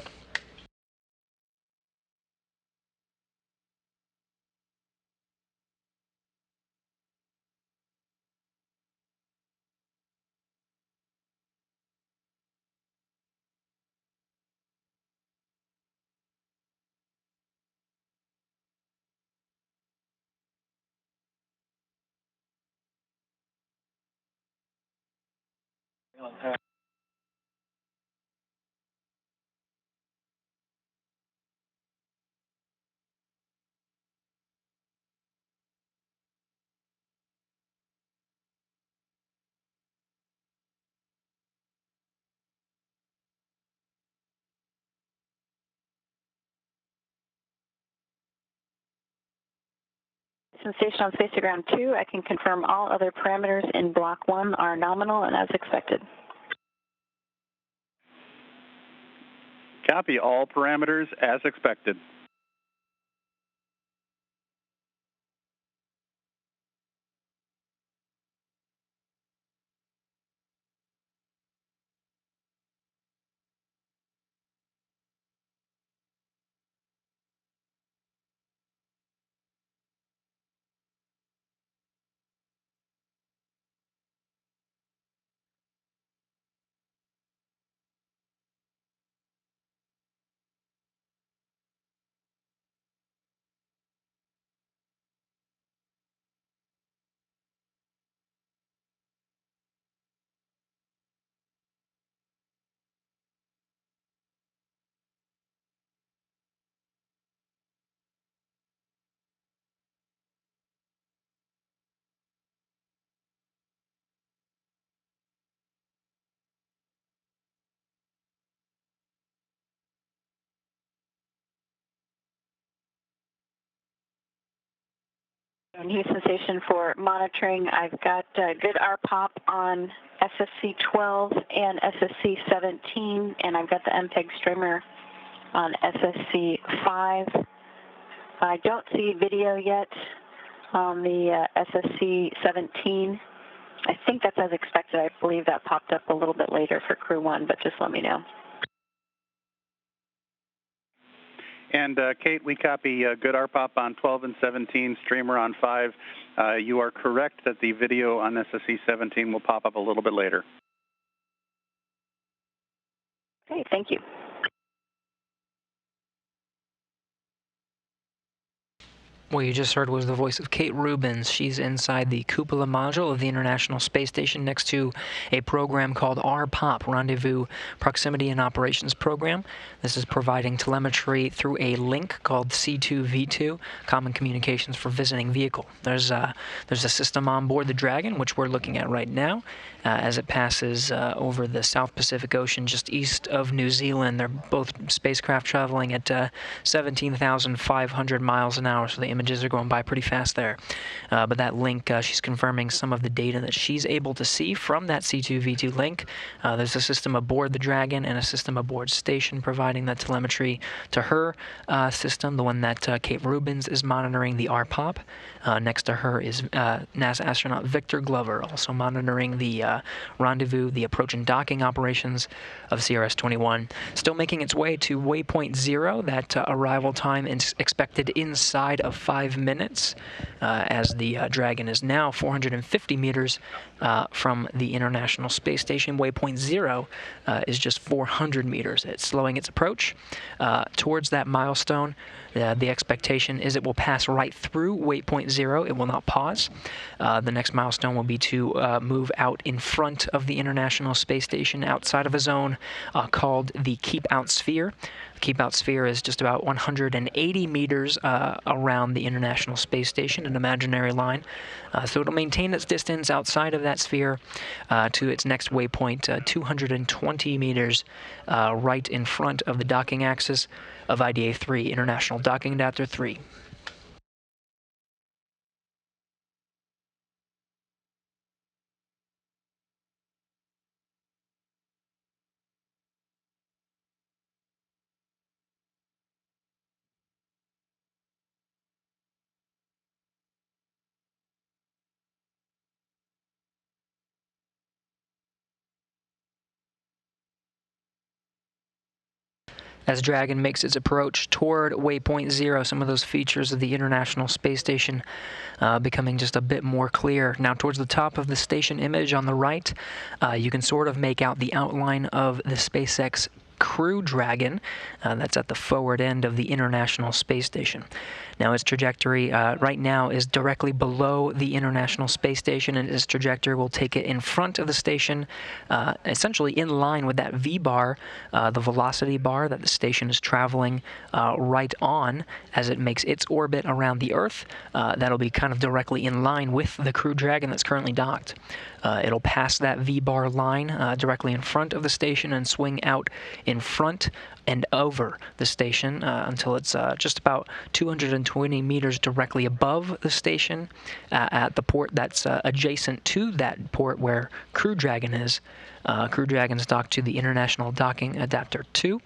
Station on space to ground 2, I can confirm all other parameters in block 1 are nominal and as expected. Copy all parameters as expected. And Houston Station for monitoring. I've got good RPOP on SSC 12 and SSC 17, and I've got the MPEG streamer on SSC 5. I don't see video yet on the SSC 17. I think that's as expected. I believe that popped up a little bit later for Crew 1, but just let me know. And Kate, we copy good RPOP on 12 and 17, streamer on 5. You are correct that the video on SSC 17 will pop up a little bit later. Okay, thank you. What you just heard was the voice of Kate Rubins. She's inside the cupola module of the International Space Station next to a program called RPOP, Rendezvous Proximity and Operations Program. This is providing telemetry through a link called C2V2, Common Communications for Visiting Vehicle. There's a system on board the Dragon, which we're looking at right now, as it passes over the South Pacific Ocean just east of New Zealand. They're both spacecraft traveling at 17,500 miles an hour, so the images are going by pretty fast there. But that link, she's confirming some of the data that she's able to see from that C2V2 link. There's a system aboard the Dragon and a system aboard station providing that telemetry to her system, the one that Kate Rubins is monitoring, the RPOP. Next to her is NASA astronaut Victor Glover, also monitoring the rendezvous, the approach and docking operations of CRS-21. Still making its way to waypoint 0. That arrival time is expected inside of 5 minutes, as the Dragon is now 450 meters from the International Space Station. Waypoint 0 is just 400 meters. It's slowing its approach towards that milestone. The expectation is it will pass right through waypoint 0. It will not pause. The next milestone will be to move out in front of the International Space Station outside of a zone called the Keep Out Sphere. The Keep Out Sphere is just about 180 meters around the International Space Station, an imaginary line. So it'll maintain its distance outside of that sphere to its next waypoint, 220 meters right in front of the docking axis of IDA 3, International Docking Adapter 3. As Dragon makes its approach toward waypoint 0, some of those features of the International Space Station becoming just a bit more clear. Now, towards the top of the station image on the right, you can sort of make out the outline of the SpaceX Crew Dragon. That's at the forward end of the International Space Station. Now, its trajectory right now is directly below the International Space Station, and its trajectory will take it in front of the station, essentially in line with that V-bar, the velocity bar that the station is traveling right on as it makes its orbit around the Earth. That'll be kind of directly in line with the Crew Dragon that's currently docked. It'll pass that V-bar line directly in front of the station and swing out in front and over the station until it's just about 220 meters directly above the station at the port that's adjacent to that port where Crew Dragon is. Crew Dragon's docked to the International Docking Adapter 2.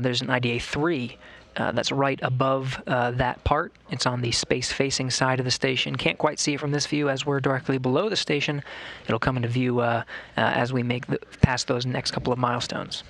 There's an IDA 3 that's right above that part. It's on the space-facing side of the station. Can't quite see it from this view as we're directly below the station. It'll come into view as we make past those next couple of milestones.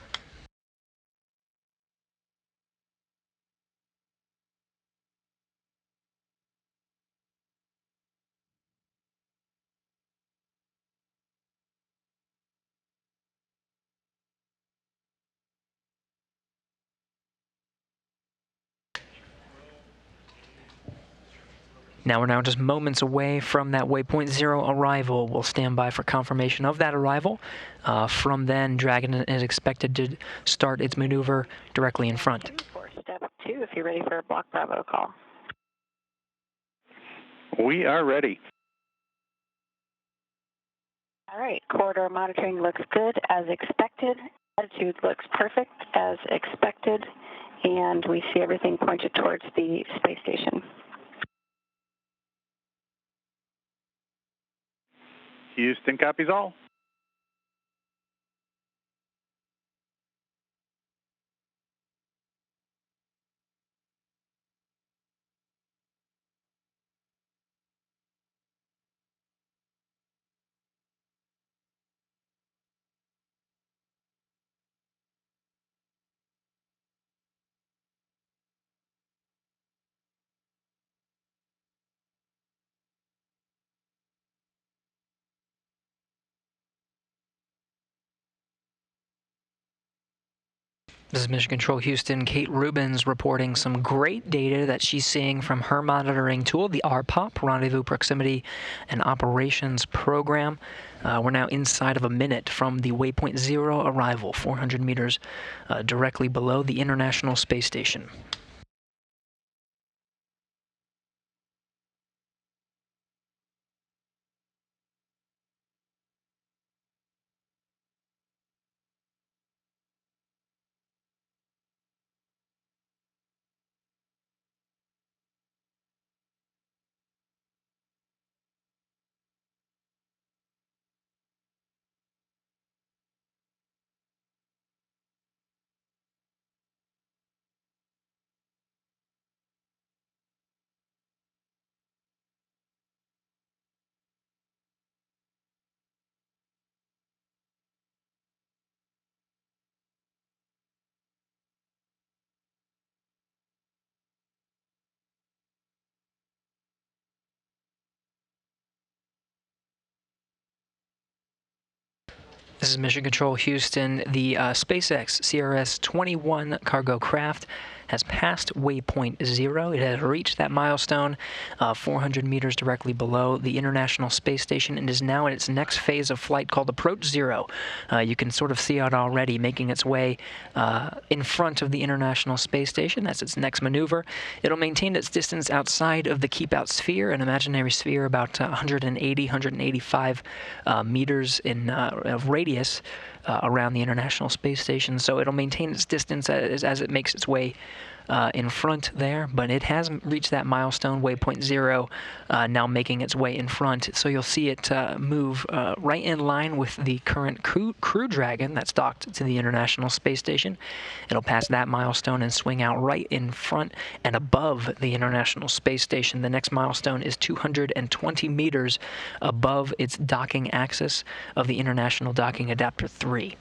Now we're just moments away from that waypoint 0 arrival. We'll stand by for confirmation of that arrival. From then, Dragon is expected to start its maneuver directly in front. For step 2, if you're ready for a Block Bravo call. We are ready. All right, corridor monitoring looks good as expected. Attitude looks perfect as expected, and we see everything pointed towards the space station. Houston copies all. This is Mission Control Houston. Kate Rubins reporting some great data that she's seeing from her monitoring tool, the RPOP, Rendezvous Proximity and Operations Program. We're now inside of a minute from the waypoint 0 arrival, 400 meters directly below the International Space Station. This is Mission Control Houston. The SpaceX CRS 21 cargo craft has passed waypoint 0. It has reached that milestone 400 meters directly below the International Space Station and is now in its next phase of flight called Approach 0. You can sort of see it already making its way in front of the International Space Station. That's its next maneuver. It'll maintain its distance outside of the Keep-Out Sphere, an imaginary sphere about 180, 185 meters in of radius around the International Space Station. So it'll maintain its distance as it makes its way in front there, but it has reached that milestone, waypoint 0, now making its way in front. So you'll see it move right in line with the current Crew Dragon that's docked to the International Space Station. It'll pass that milestone and swing out right in front and above the International Space Station. The next milestone is 220 meters above its docking axis of the International Docking Adapter 3.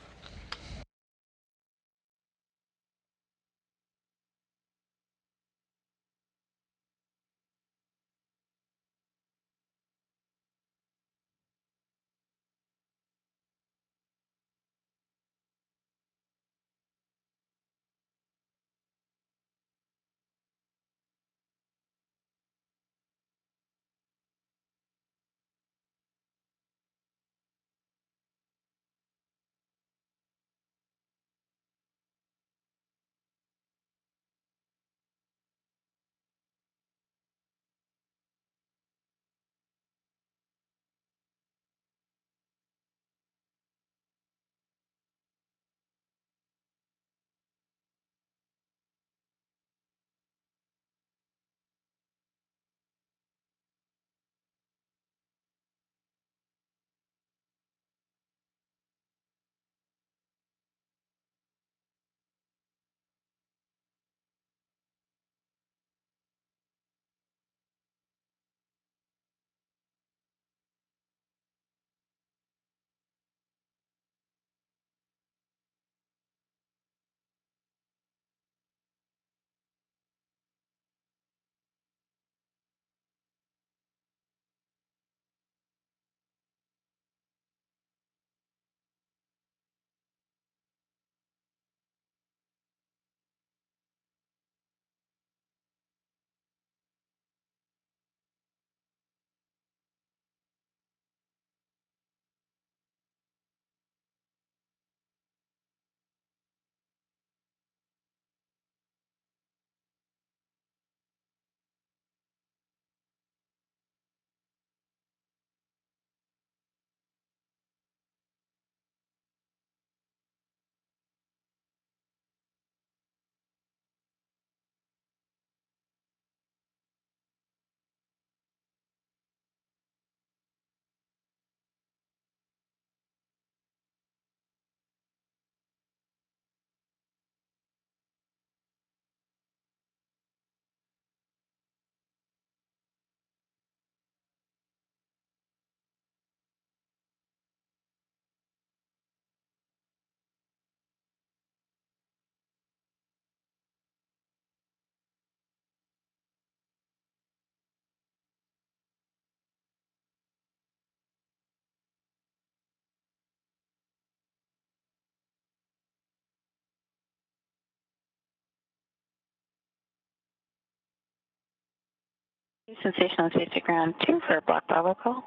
Sensation on safety ground 2 for Block Bravo call.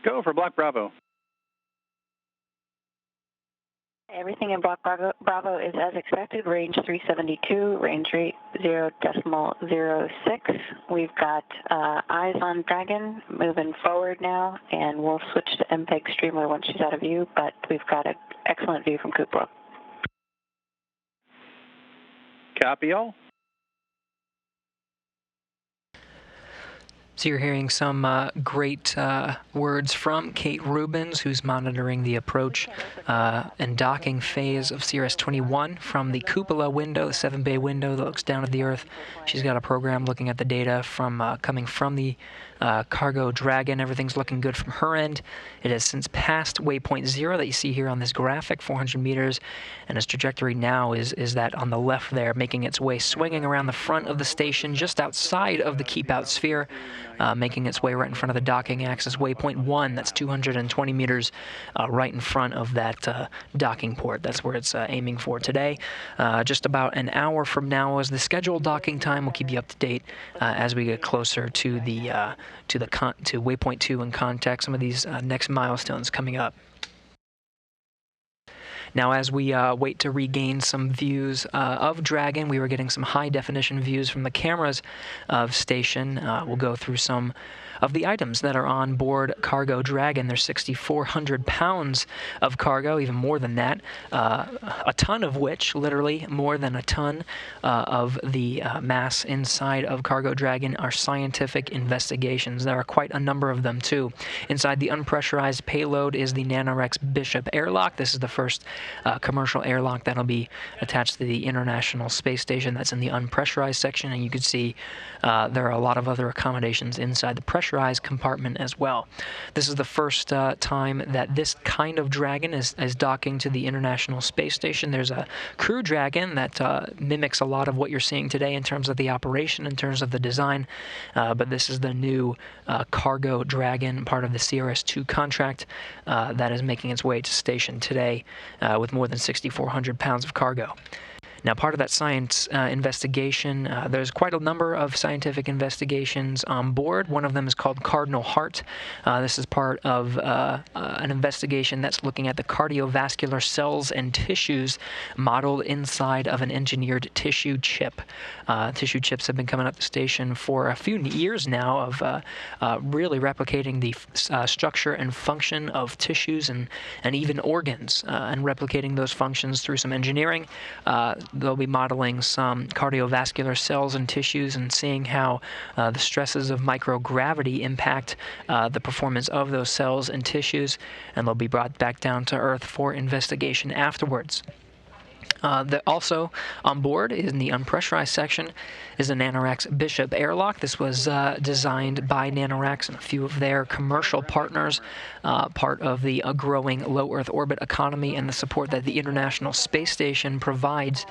Go for Block Bravo. Everything in Block Bravo is as expected, range 372, range rate 0.06. We've got eyes on Dragon moving forward now, and we'll switch to MPEG streamer once she's out of view, but we've got an excellent view from Cupola. Copy all. So you're hearing some great words from Kate Rubens, who's monitoring the approach and docking phase of CRS-21 from the cupola window, the 7-bay window that looks down at the Earth. She's got a program looking at the data from coming from the cargo Dragon. Everything's looking good from her end. It has since passed waypoint 0 that you see here on this graphic, 400 meters, and its trajectory now is that on the left there, making its way, swinging around the front of the station just outside of the keep-out sphere, making its way right in front of the docking axis, waypoint 1, that's 220 meters right in front of that docking port. That's where it's aiming for today. Just about an hour from now is the scheduled docking time. We'll keep you up to date as we get closer to the to waypoint 2 and contact some of these next milestones coming up. Now, as we wait to regain some views of Dragon, we were getting some high-definition views from the cameras of station. We'll go through some of the items that are on board cargo Dragon. There's 6,400 pounds of cargo, even more than that, a ton of which, literally more than a ton of the mass inside of cargo Dragon are scientific investigations. There are quite a number of them, too. Inside the unpressurized payload is the Nanoracks Bishop Airlock. This is the first commercial airlock that'll be attached to the International Space Station. That's in the unpressurized section, and you can see there are a lot of other accommodations inside the pressurized compartment as well. This is the first time that this kind of Dragon is docking to the International Space Station. There's a Crew Dragon that mimics a lot of what you're seeing today in terms of the operation, in terms of the design, but this is the new cargo Dragon, part of the CRS-2 contract that is making its way to station today with more than 6,400 pounds of cargo. Now, part of that science investigation, there's quite a number of scientific investigations on board. One of them is called Cardinal Heart. This is part of an investigation that's looking at the cardiovascular cells and tissues modeled inside of an engineered tissue chip. Tissue chips have been coming up the station for a few years now of really replicating the structure and function of tissues and even organs and replicating those functions through some engineering. They'll be modeling some cardiovascular cells and tissues and seeing how the stresses of microgravity impact the performance of those cells and tissues, and they'll be brought back down to Earth for investigation afterwards. Also on board in the unpressurized section is a Nanoracks Bishop Airlock. This was designed by Nanoracks and a few of their commercial partners, part of the growing low Earth orbit economy and the support that the International Space Station provides.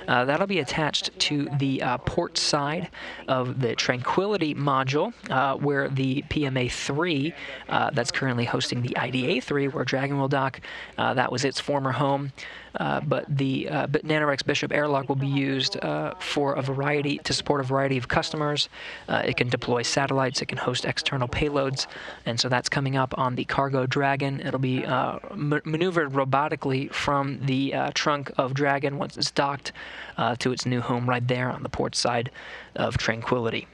That'll be attached to the port side of the Tranquility module, where the PMA-3 that's currently hosting the IDA-3, where Dragon will dock, that was its former home. But Nanoracks Bishop Airlock will be used for a variety, to support a variety of customers. It can deploy satellites, it can host external payloads, and so that's coming up on the cargo Dragon. It'll be maneuvered robotically from the trunk of Dragon once it's docked to its new home right there on the port side of Tranquility.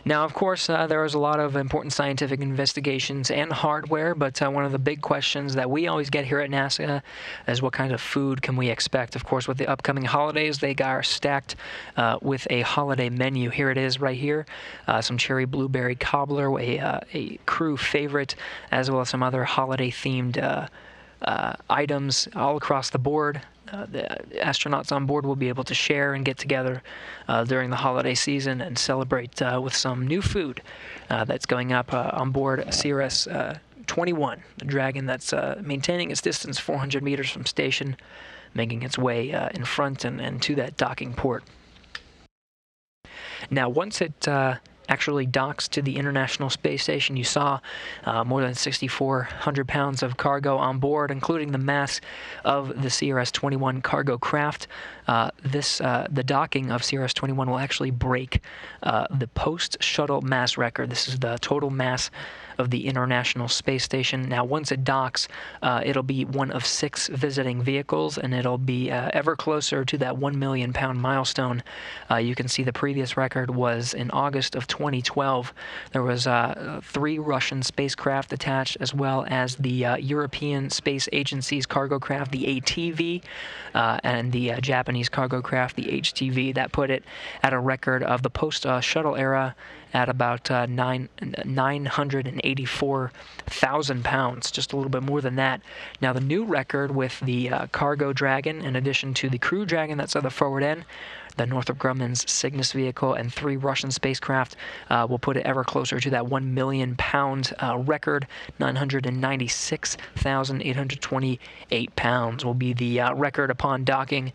Now, of course, there was a lot of important scientific investigations and hardware, but one of the big questions that we always get here at NASA is what kind of food can we expect? Of course, with the upcoming holidays, they are stacked with a holiday menu. Here it is right here, some cherry blueberry cobbler, a crew favorite, as well as some other holiday-themed items all across the board. The astronauts on board will be able to share and get together during the holiday season and celebrate with some new food that's going up on board CRS-21, the Dragon that's maintaining its distance 400 meters from station, making its way in front and to that docking port. Now, once it actually docks to the International Space Station. You saw more than 6,400 pounds of cargo on board, including the mass of the CRS-21 cargo craft. The docking of CRS-21 will actually break the post-shuttle mass record. This is the total mass of the International Space Station. Now, once it docks, it'll be one of 6 visiting vehicles, and it'll be ever closer to that 1 million pound milestone. You can see the previous record was in August of 2012. There was 3 Russian spacecraft attached, as well as the European Space Agency's cargo craft, the ATV, and the Japanese cargo craft, the HTV. That put it at a record of the post-shuttle era at about 984,000 pounds, just a little bit more than that. Now, the new record with the cargo Dragon, in addition to the crew Dragon that's at the forward end, the Northrop Grumman's Cygnus vehicle, and 3 Russian spacecraft will put it ever closer to that 1 million pound record. 996,828 pounds will be the record upon docking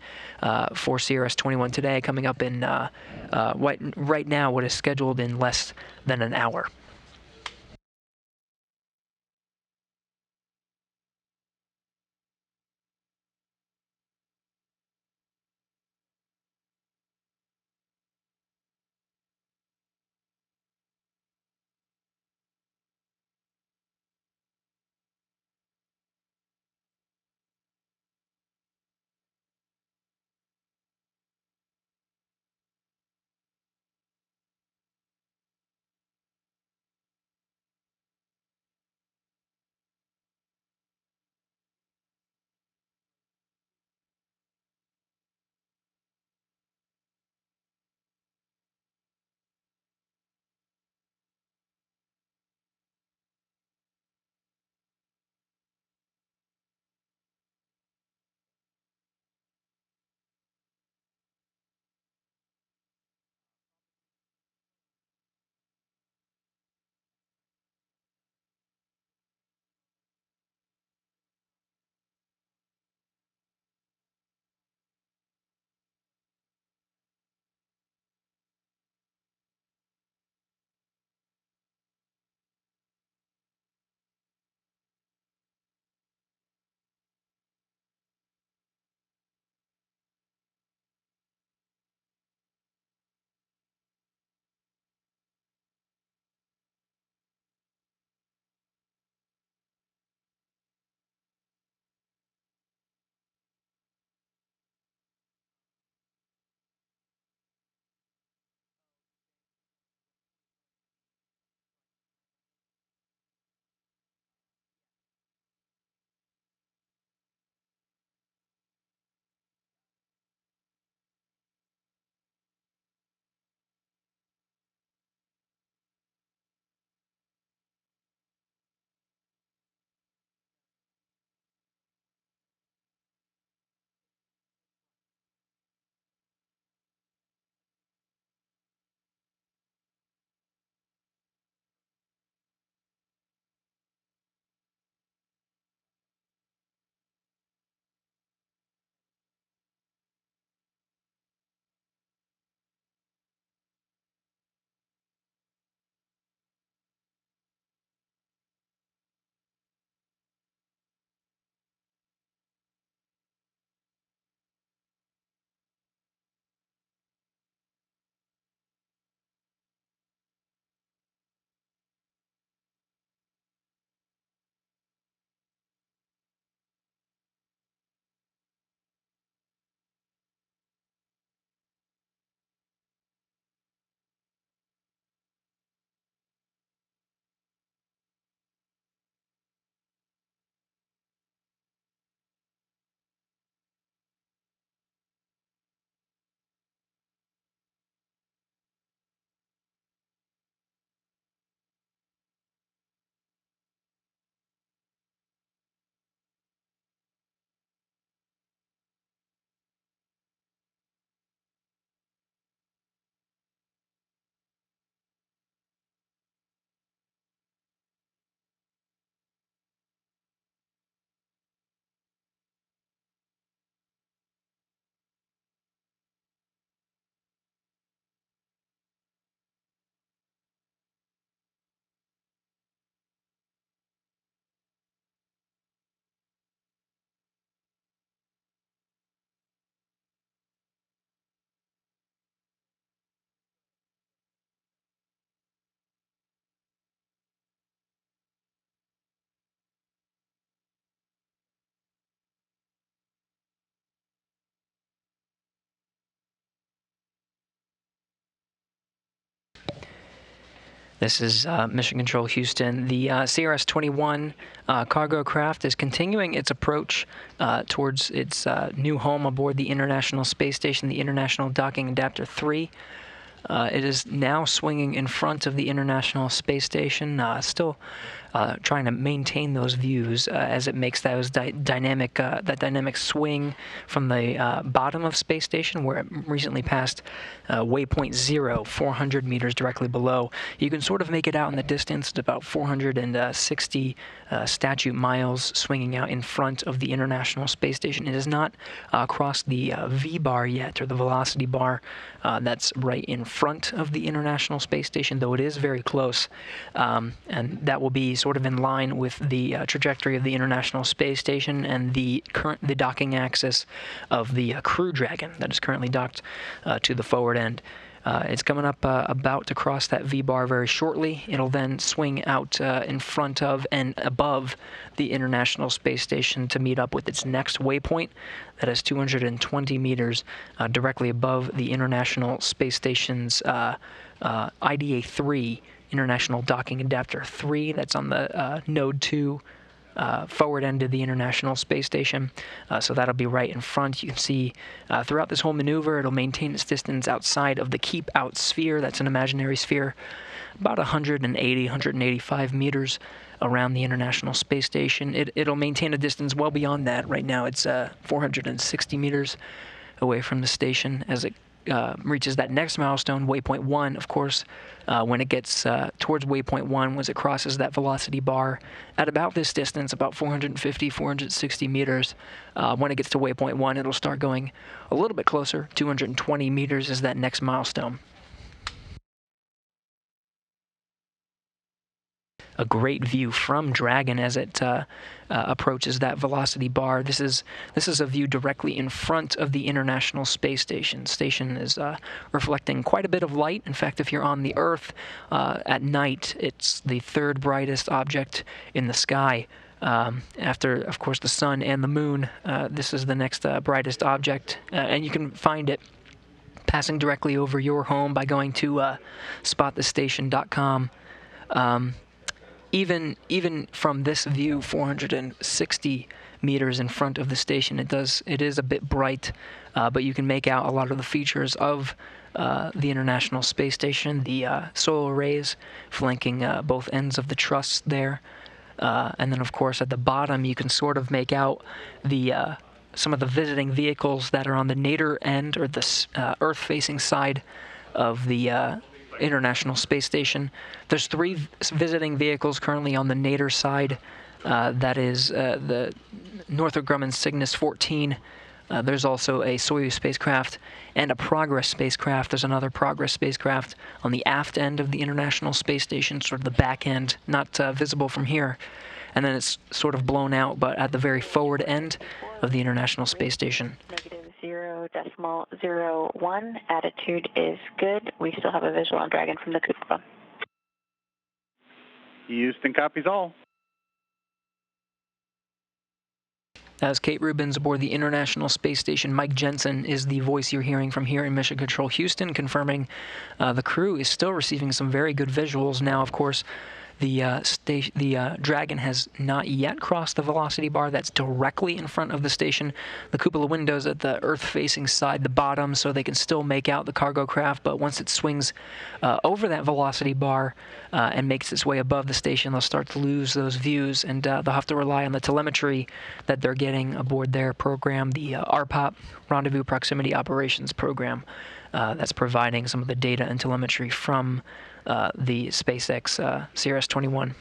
for CRS-21 today, coming up in right now what is scheduled in less than an hour. This is Mission Control Houston. The CRS-21 cargo craft is continuing its approach towards its new home aboard the International Space Station, the International Docking Adapter 3. It is now swinging in front of the International Space Station, still trying to maintain those views as it makes those dynamic swing from the bottom of Space Station, where it recently passed waypoint 0, 400 meters directly below. You can sort of make it out in the distance. It's about 460 statute miles swinging out in front of the International Space Station. It has not crossed the V-bar yet, or the velocity bar that's right in front of the International Space Station, though it is very close. And that will be sort of in line with the trajectory of the International Space Station and the docking axis of the Crew Dragon that is currently docked to the forward end. It's coming up about to cross that V-bar very shortly. It'll then swing out in front of and above the International Space Station to meet up with its next waypoint. That is 220 meters directly above the International Space Station's IDA-3, International Docking Adapter 3. That's on the Node 2 forward end of the International Space Station, so that'll be right in front. You can see throughout this whole maneuver, it'll maintain its distance outside of the keep out sphere. That's an imaginary sphere, about 180, 185 meters around the International Space Station. It'll maintain a distance well beyond that. Right now, it's 460 meters away from the station as it reaches that next milestone, waypoint 1, of course. When it gets towards waypoint 1, as it crosses that velocity bar at about this distance, about 450, 460 meters, when it gets to waypoint 1, it'll start going a little bit closer. 220 meters is that next milestone. A great view from Dragon as it approaches that velocity bar. This is a view directly in front of the International Space Station. The station is reflecting quite a bit of light. In fact, if you're on the Earth at night, it's the third brightest object in the sky. After, of course, the sun and the moon, this is the next brightest object, and you can find it passing directly over your home by going to spotthestation.com. Even from this view, 460 meters in front of the station, it is a bit bright, but you can make out a lot of the features of the International Space Station, the solar arrays flanking both ends of the truss there, and then of course at the bottom you can sort of make out the some of the visiting vehicles that are on the nadir end, or the Earth-facing side of the International Space Station. There's 3 visiting vehicles currently on the nadir side. That is the Northrop Grumman Cygnus 14. There's also a Soyuz spacecraft and a Progress spacecraft. There's another Progress spacecraft on the aft end of the International Space Station, sort of the back end, not visible from here. And then it's sort of blown out, but at the very forward end of the International Space Station. -0.01. Attitude is good. We still have a visual on Dragon from the cupola. Houston copies all. As Kate Rubins aboard the International Space Station, Mike Jensen is the voice you're hearing from here in Mission Control Houston, confirming the crew is still receiving some very good visuals. Now, of course, the Dragon has not yet crossed the velocity bar that's directly in front of the station. The cupola windows at the Earth-facing side, the bottom, so they can still make out the cargo craft, but once it swings over that velocity bar and makes its way above the station, they'll start to lose those views, and they'll have to rely on the telemetry that they're getting aboard their program, the RPOP, Rendezvous Proximity Operations Program, that's providing some of the data and telemetry from the SpaceX CRS-21.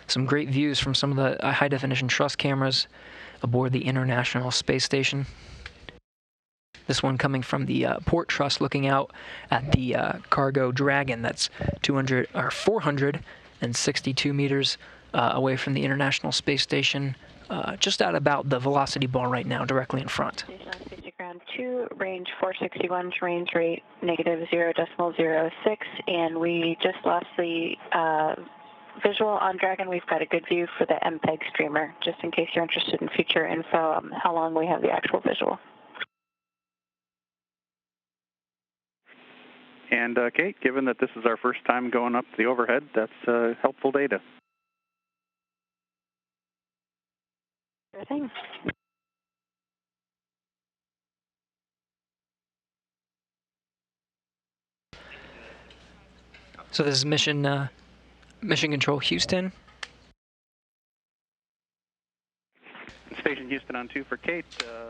Some great views from some of the high-definition truss cameras aboard the International Space Station. This one coming from the port truss, looking out at the cargo Dragon. That's 462 meters away from the International Space Station, just at about the velocity bar right now, directly in front. Ground 2, range 461, range rate -0.06, and we just lost the visual on Dragon. We've got a good view for the MPEG streamer, just in case you're interested in future info, how long we have the actual visual. And Kate, given that this is our first time going up the overhead, that's helpful data. Sure thing. So this is Mission Control Houston. Station Houston on 2 for Kate.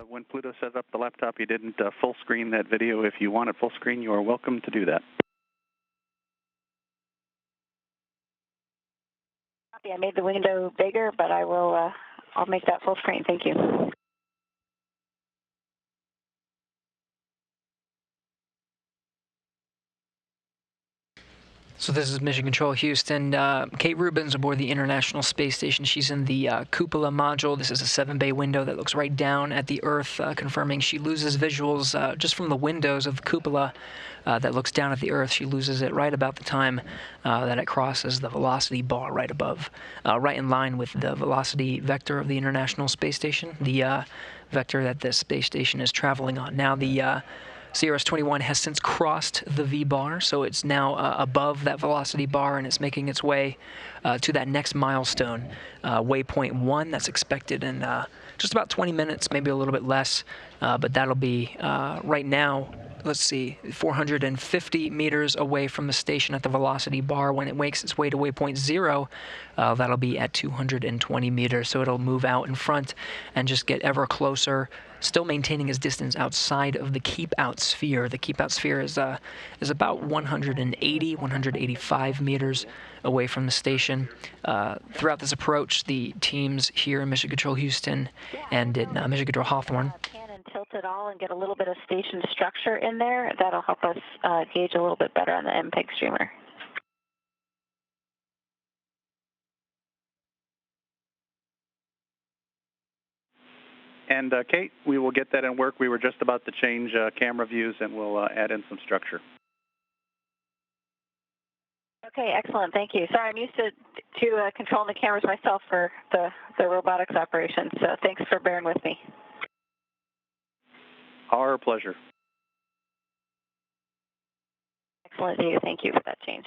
When Pluto set up the laptop, you didn't full screen that video. If you want it full screen, you are welcome to do that. I made the window bigger, but I will. I'll make that full screen. Thank you. So this is Mission Control Houston. Kate Rubins aboard the International Space Station. She's in the cupola module. This is a 7-bay window that looks right down at the Earth, confirming she loses visuals just from the windows of the cupola that looks down at the Earth. She loses it right about the time that it crosses the velocity bar right above, right in line with the velocity vector of the International Space Station, the vector that the space station is traveling on. Now the CRS-21 has since crossed the V-bar, so it's now above that velocity bar, and it's making its way to that next milestone, waypoint 1, that's expected in just about 20 minutes, maybe a little bit less, but that'll be right now, let's see, 450 meters away from the station at the velocity bar. When it makes its way to waypoint 0, that'll be at 220 meters, so it'll move out in front and just get ever closer, still maintaining its distance outside of the keep-out sphere. The keep-out sphere is about 185 meters away from the station. Throughout this approach, the teams here in Mission Control Houston and in Mission Control Hawthorne Tilt it all and get a little bit of station structure in there. That'll help us gauge a little bit better on the MPEG streamer. And Kate, we will get that in work. We were just about to change camera views, and we'll add in some structure. Okay, excellent. Thank you. Sorry, I'm used to controlling the cameras myself for the robotics operation, so thanks for bearing with me. Our pleasure. Excellent view. Thank you for that change.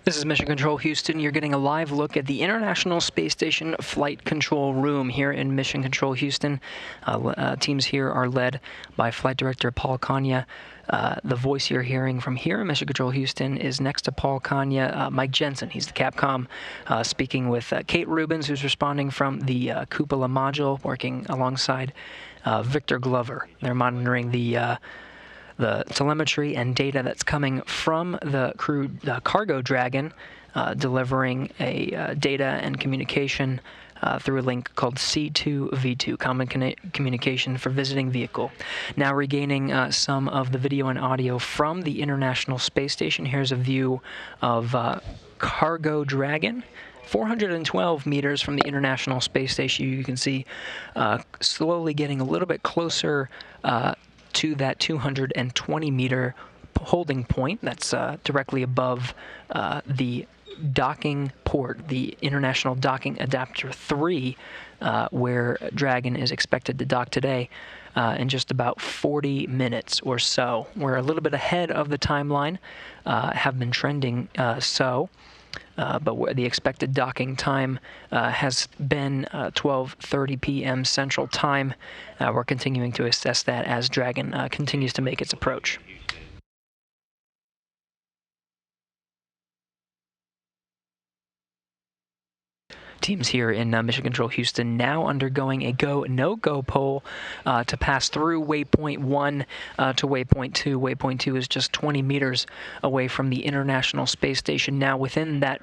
This is Mission Control Houston. You're getting a live look at the International Space Station Flight Control Room here in Mission Control Houston. Teams here are led by Flight Director Paul Kanya. The voice you're hearing from here in Mission Control Houston is next to Paul Kanya, Mike Jensen. He's the Capcom, speaking with Kate Rubins, who's responding from the cupola module, working alongside Victor Glover. They're monitoring the the telemetry and data that's coming from the cargo Dragon, delivering a data and communication through a link called C2V2, Common Communication for Visiting Vehicle. Now regaining some of the video and audio from the International Space Station. Here's a view of cargo Dragon. 412 meters from the International Space Station. You can see slowly getting a little bit closer to that 220-meter holding point that's directly above the docking port, the International Docking Adapter 3, where Dragon is expected to dock today in just about 40 minutes or so. We're a little bit ahead of the timeline, have been trending but where the expected docking time has been 12:30 p.m. Central Time. We're continuing to assess that as Dragon continues to make its approach. Teams here in Mission Control Houston now undergoing a go, no-go poll to pass through waypoint 1 to waypoint 2. Waypoint 2 is just 20 meters away from the International Space Station. Now within that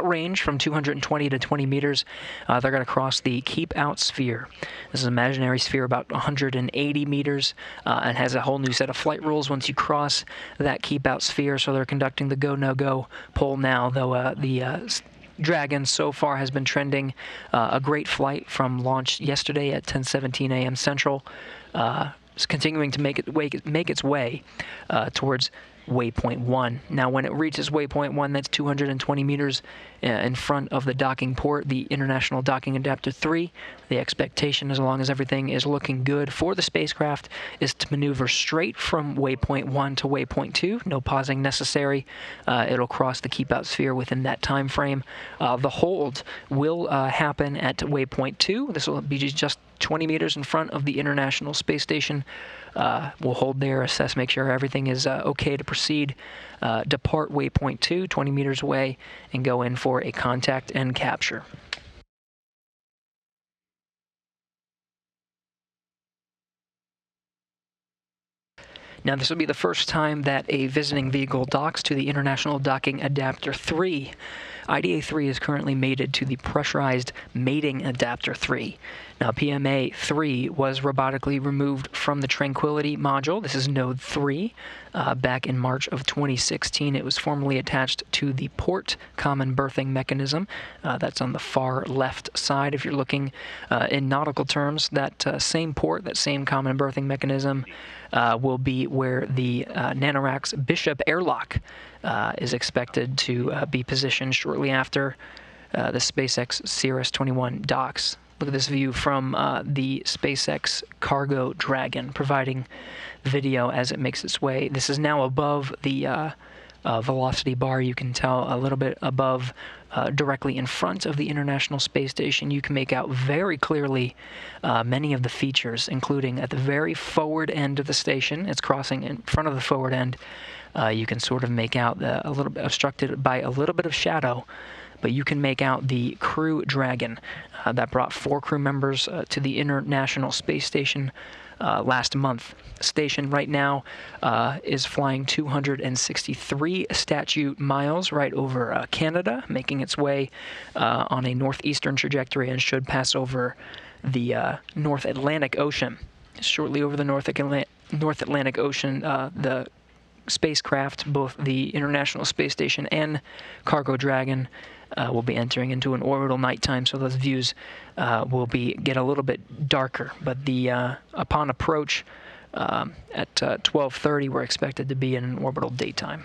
range, from 220 to 20 meters, they're going to cross the keep-out sphere. This is an imaginary sphere about 180 meters and has a whole new set of flight rules once you cross that keep-out sphere. So they're conducting the go, no-go poll now, though the Dragon so far has been trending a great flight from launch yesterday at 10:17 a.m. Central. It's continuing to make its way towards waypoint 1. Now when it reaches waypoint 1, that's 220 meters in front of the docking port, the International Docking Adapter 3. The expectation, as long as everything is looking good for the spacecraft, is to maneuver straight from waypoint 1 to waypoint 2. No pausing necessary. It'll cross the keep-out sphere within that time frame. The hold will happen at waypoint 2. This will be just 20 meters in front of the International Space Station. We'll hold there, assess, make sure everything is okay to proceed. Depart waypoint 2, 20 meters away, and go in for a contact and capture. Now, this will be the first time that a visiting vehicle docks to the International Docking Adapter 3. IDA-3 is currently mated to the pressurized mating Adapter 3. Now, PMA-3 was robotically removed from the Tranquility module. This is Node 3. Back in March of 2016, it was formally attached to the port common berthing mechanism. That's on the far left side. If you're looking in nautical terms, that same port, that same common berthing mechanism will be where the Nanoracks Bishop Airlock is expected to be positioned shortly after the SpaceX CRS 21 docks. Look at this view from the SpaceX cargo Dragon, providing video as it makes its way. This is now above the velocity bar. You can tell a little bit above, directly in front of the International Space Station. You can make out very clearly many of the features, including at the very forward end of the station. It's crossing in front of the forward end. You can sort of make out a little bit obstructed by a little bit of shadow, but you can make out the crew Dragon that brought 4 crew members to the International Space Station last month. The station right now is flying 263 statute miles right over Canada, making its way on a northeastern trajectory, and should pass over the North Atlantic Ocean. Shortly over the North Atlantic Ocean, the spacecraft, both the International Space Station and cargo Dragon, will be entering into an orbital nighttime, so those views will get a little bit darker. But upon approach at 12:30, we're expected to be in an orbital daytime.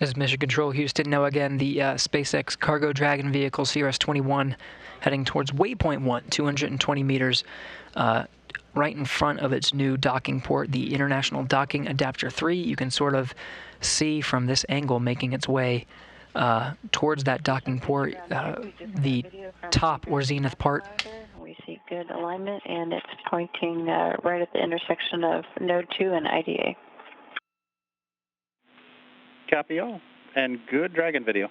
This is Mission Control Houston. Now again, the SpaceX Cargo Dragon vehicle, CRS-21, heading towards waypoint 1, 220 meters, right in front of its new docking port, the International Docking Adapter 3. You can sort of see from this angle making its way towards that docking port, the top or zenith part. We see good alignment, and it's pointing right at the intersection of Node 2 and IDA. Copy all. And good Dragon video.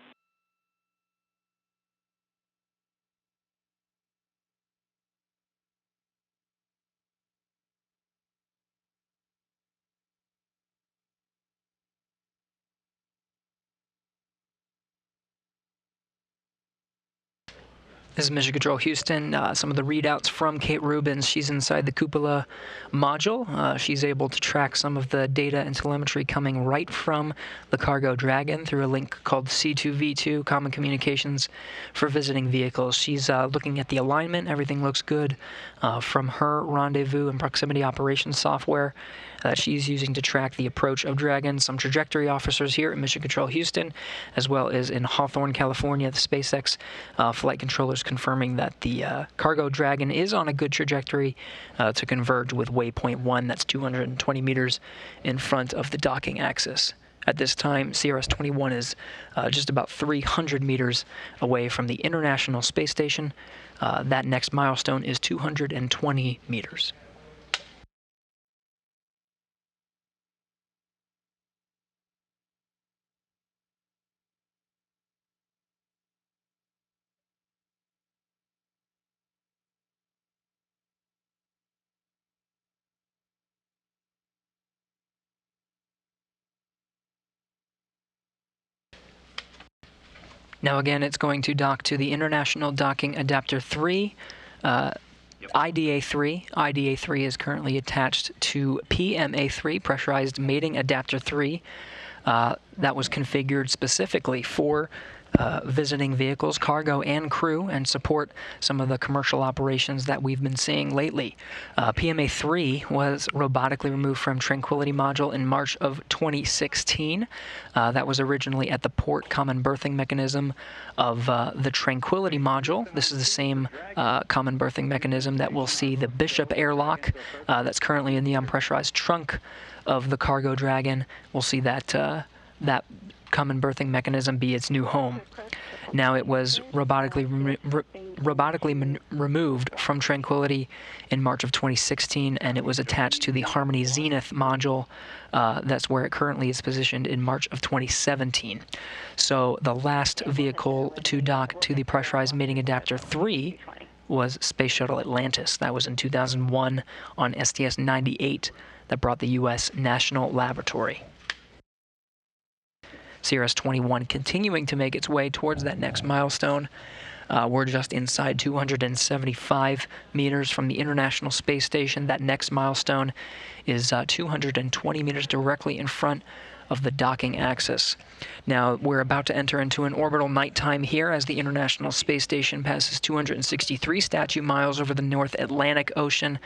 This is Mission Control Houston. Some of the readouts from Kate Rubins. She's inside the cupola module. She's able to track some of the data and telemetry coming right from the Cargo Dragon through a link called C2V2, Common Communications for Visiting Vehicles. She's looking at the alignment. Everything looks good from her rendezvous and proximity operations software that she's using to track the approach of Dragon. Some trajectory officers here at Mission Control Houston, as well as in Hawthorne, California, the SpaceX flight controllers confirming that the Cargo Dragon is on a good trajectory to converge with waypoint 1, that's 220 meters in front of the docking axis. At this time, CRS-21 is just about 300 meters away from the International Space Station. That next milestone is 220 meters. Now again, it's going to dock to the International Docking Adapter 3, IDA-3. IDA-3 is currently attached to PMA-3, Pressurized Mating Adapter 3. That was configured specifically for visiting vehicles, cargo, and crew, and support some of the commercial operations that we've been seeing lately. PMA-3 was robotically removed from Tranquility module in March of 2016. That was originally at the port common berthing mechanism of the Tranquility module. This is the same common berthing mechanism that will see the Bishop Airlock that's currently in the unpressurized trunk of the Cargo Dragon. We'll see that that common berthing mechanism be its new home. Now it was robotically removed from Tranquility in March of 2016, and it was attached to the Harmony Zenith module. That's where it currently is positioned in March of 2017. So the last vehicle to dock to the Pressurized Mating Adapter 3 was Space Shuttle Atlantis. That was in 2001 on STS-98 that brought the U.S. National Laboratory. CRS-21 continuing to make its way towards that next milestone. We're just inside 275 meters from the International Space Station. That next milestone is 220 meters directly in front of the docking axis. Now, we're about to enter into an orbital nighttime here as the International Space Station passes 263 statute miles over the North Atlantic Ocean.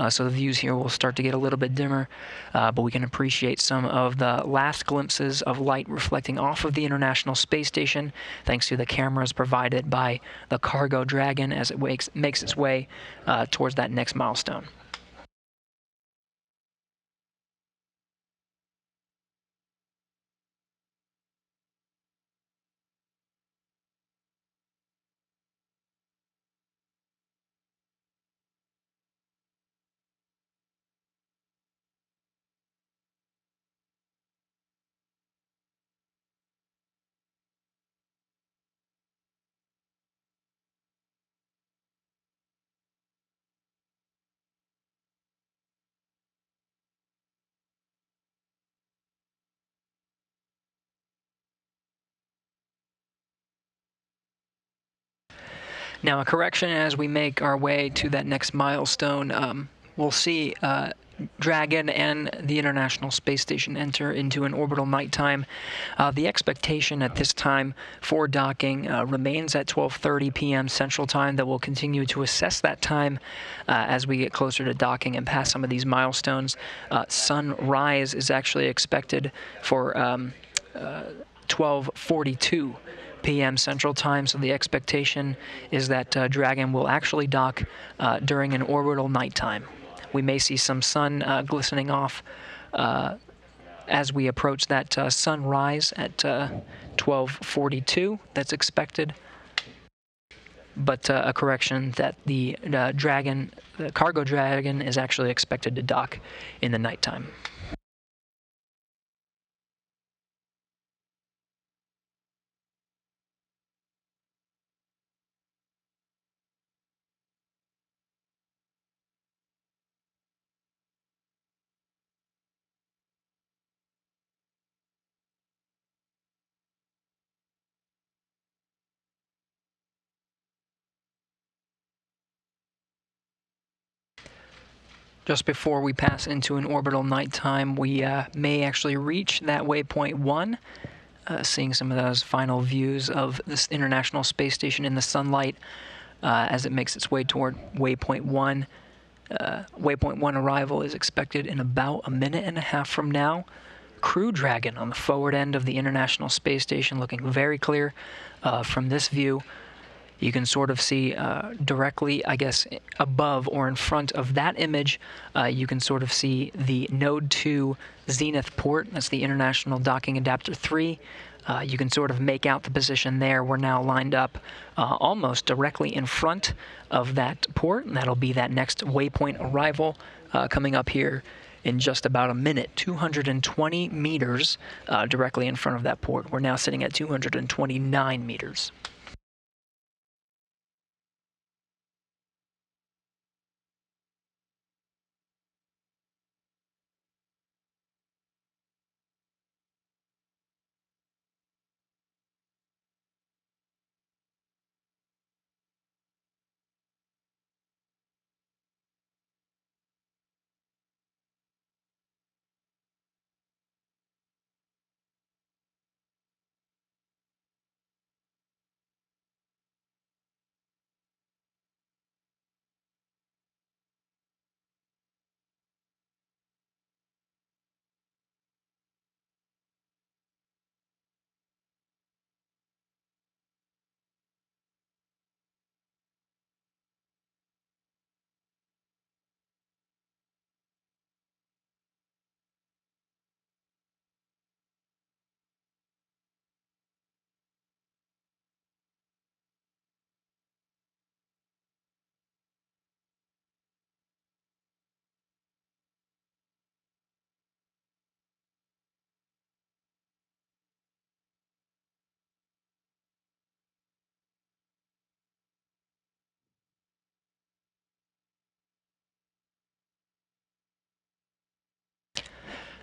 So the views here will start to get a little bit dimmer, but we can appreciate some of the last glimpses of light reflecting off of the International Space Station, thanks to the cameras provided by the Cargo Dragon as it makes its way towards that next milestone. Now, a correction as we make our way to that next milestone. We'll see Dragon and the International Space Station enter into an orbital nighttime. The expectation at this time for docking remains at 12:30 p.m. Central Time. That we'll continue to assess that time as we get closer to docking and pass some of these milestones. Sunrise is actually expected for 12:42 p.m. Central Time, so the expectation is that Dragon will actually dock during an orbital nighttime. We may see some sun glistening off as we approach that sunrise at 12:42. That's expected. But a correction that the cargo Dragon, is actually expected to dock in the nighttime. Just before we pass into an orbital nighttime, we may actually reach that waypoint 1, seeing some of those final views of this International Space Station in the sunlight as it makes its way toward waypoint 1. Waypoint 1 arrival is expected in about a minute and a half from now. Crew Dragon on the forward end of the International Space Station, looking very clear from this view. You can sort of see directly, I guess, above or in front of that image, you can sort of see the Node 2 Zenith port. That's the International Docking Adapter 3. You can sort of make out the position there. We're now lined up almost directly in front of that port, and that'll be that next waypoint arrival coming up here in just about a minute. 220 meters directly in front of that port. We're now sitting at 229 meters.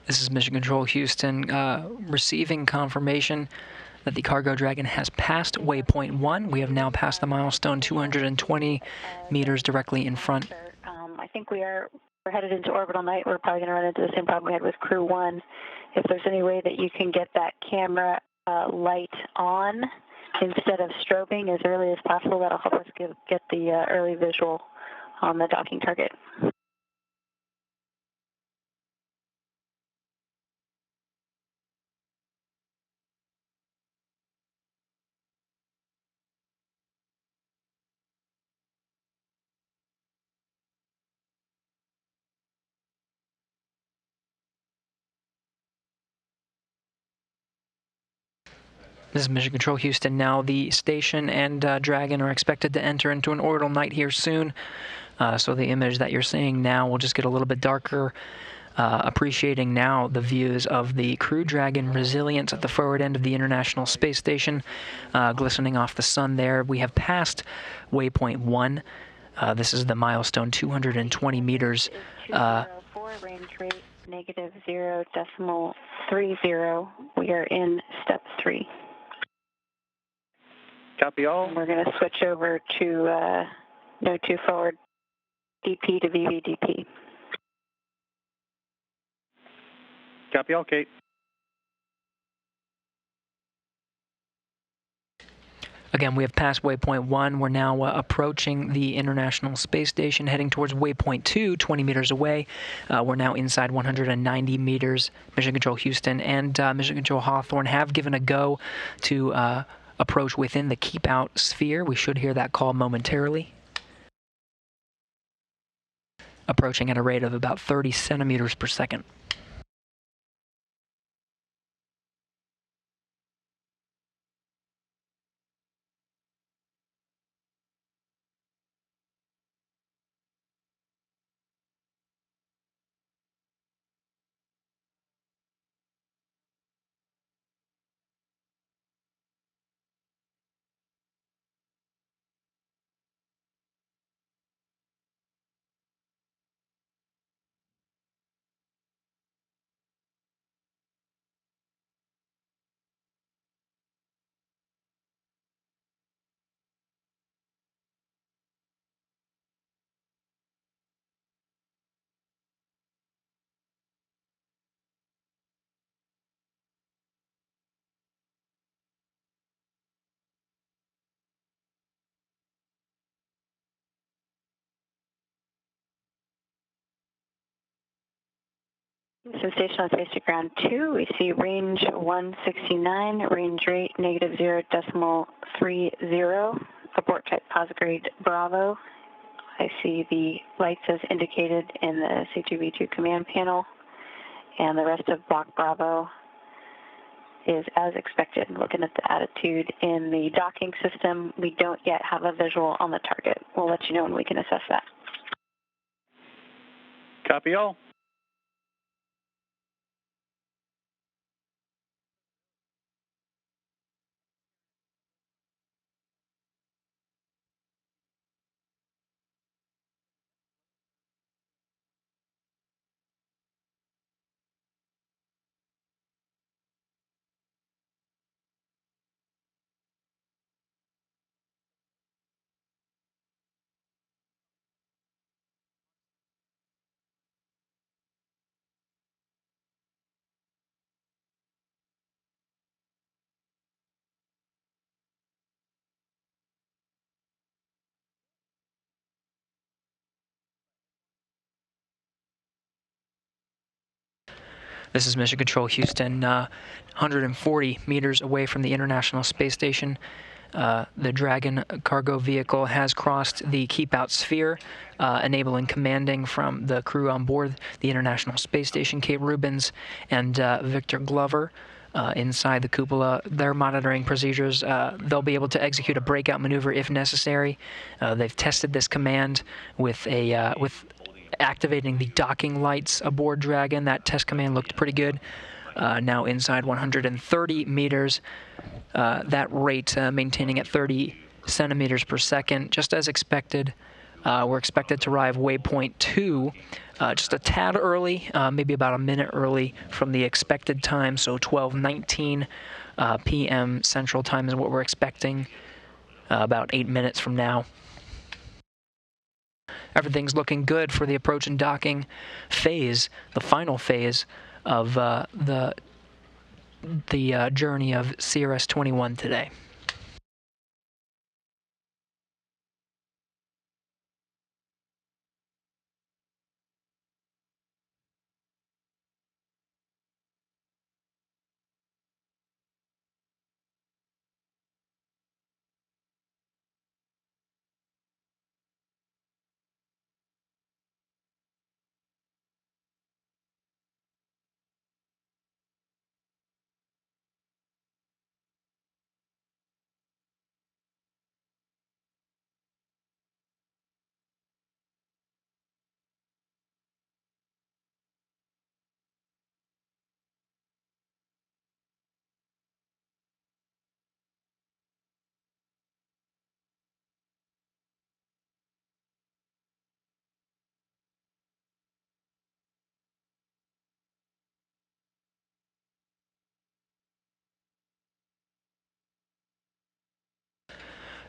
This is Mission Control Houston receiving confirmation that the cargo Dragon has passed waypoint 1. We have now passed the milestone 220 meters directly in front. I think we're headed into orbital night. We're probably going to run into the same problem we had with Crew 1. If there's any way that you can get that camera light on instead of strobing as early as possible, that'll help us get the early visual on the docking target. This is Mission Control Houston. Now the station and Dragon are expected to enter into an orbital night here soon. So the image that you're seeing now will just get a little bit darker. Appreciating now the views of the Crew Dragon Resilience at the forward end of the International Space Station, glistening off the sun there. We have passed waypoint 1. This is the milestone 220 meters. 204 range rate, -0.30. We are in step 3. Copy all. And we're going to switch over to Node 2 forward DP to VVDP. Copy all, Kate. Again, we have passed waypoint 1. We're now approaching the International Space Station, heading towards waypoint 2, 20 meters away. We're now inside 190 meters. Mission Control Houston and Mission Control Hawthorne have given a go to approach within the keep out sphere. We should hear that call momentarily. Approaching at a rate of about 30 centimeters per second. So station on space to ground 2, we see range 169, range rate -0.30, abort type posigrade Bravo. I see the lights as indicated in the C2V2 command panel, and the rest of block Bravo is as expected. Looking at the attitude in the docking system, we don't yet have a visual on the target. We'll let you know when we can assess that. Copy all. This is Mission Control Houston, 140 meters away from the International Space Station. The Dragon cargo vehicle has crossed the keep-out sphere, enabling commanding from the crew on board the International Space Station, Kate Rubins and Victor Glover. Inside the cupola, their monitoring procedures, they'll be able to execute a breakout maneuver if necessary. They've tested this command with activating the docking lights aboard Dragon. That test command looked pretty good. Now inside 130 meters, that rate maintaining at 30 centimeters per second, just as expected. We're expected to arrive waypoint 2 just a tad early, maybe about a minute early from the expected time, so 12:19 p.m. Central Time is what we're expecting, about 8 minutes from now. Everything's looking good for the approach and docking phase, the final phase of the journey of CRS 21 today.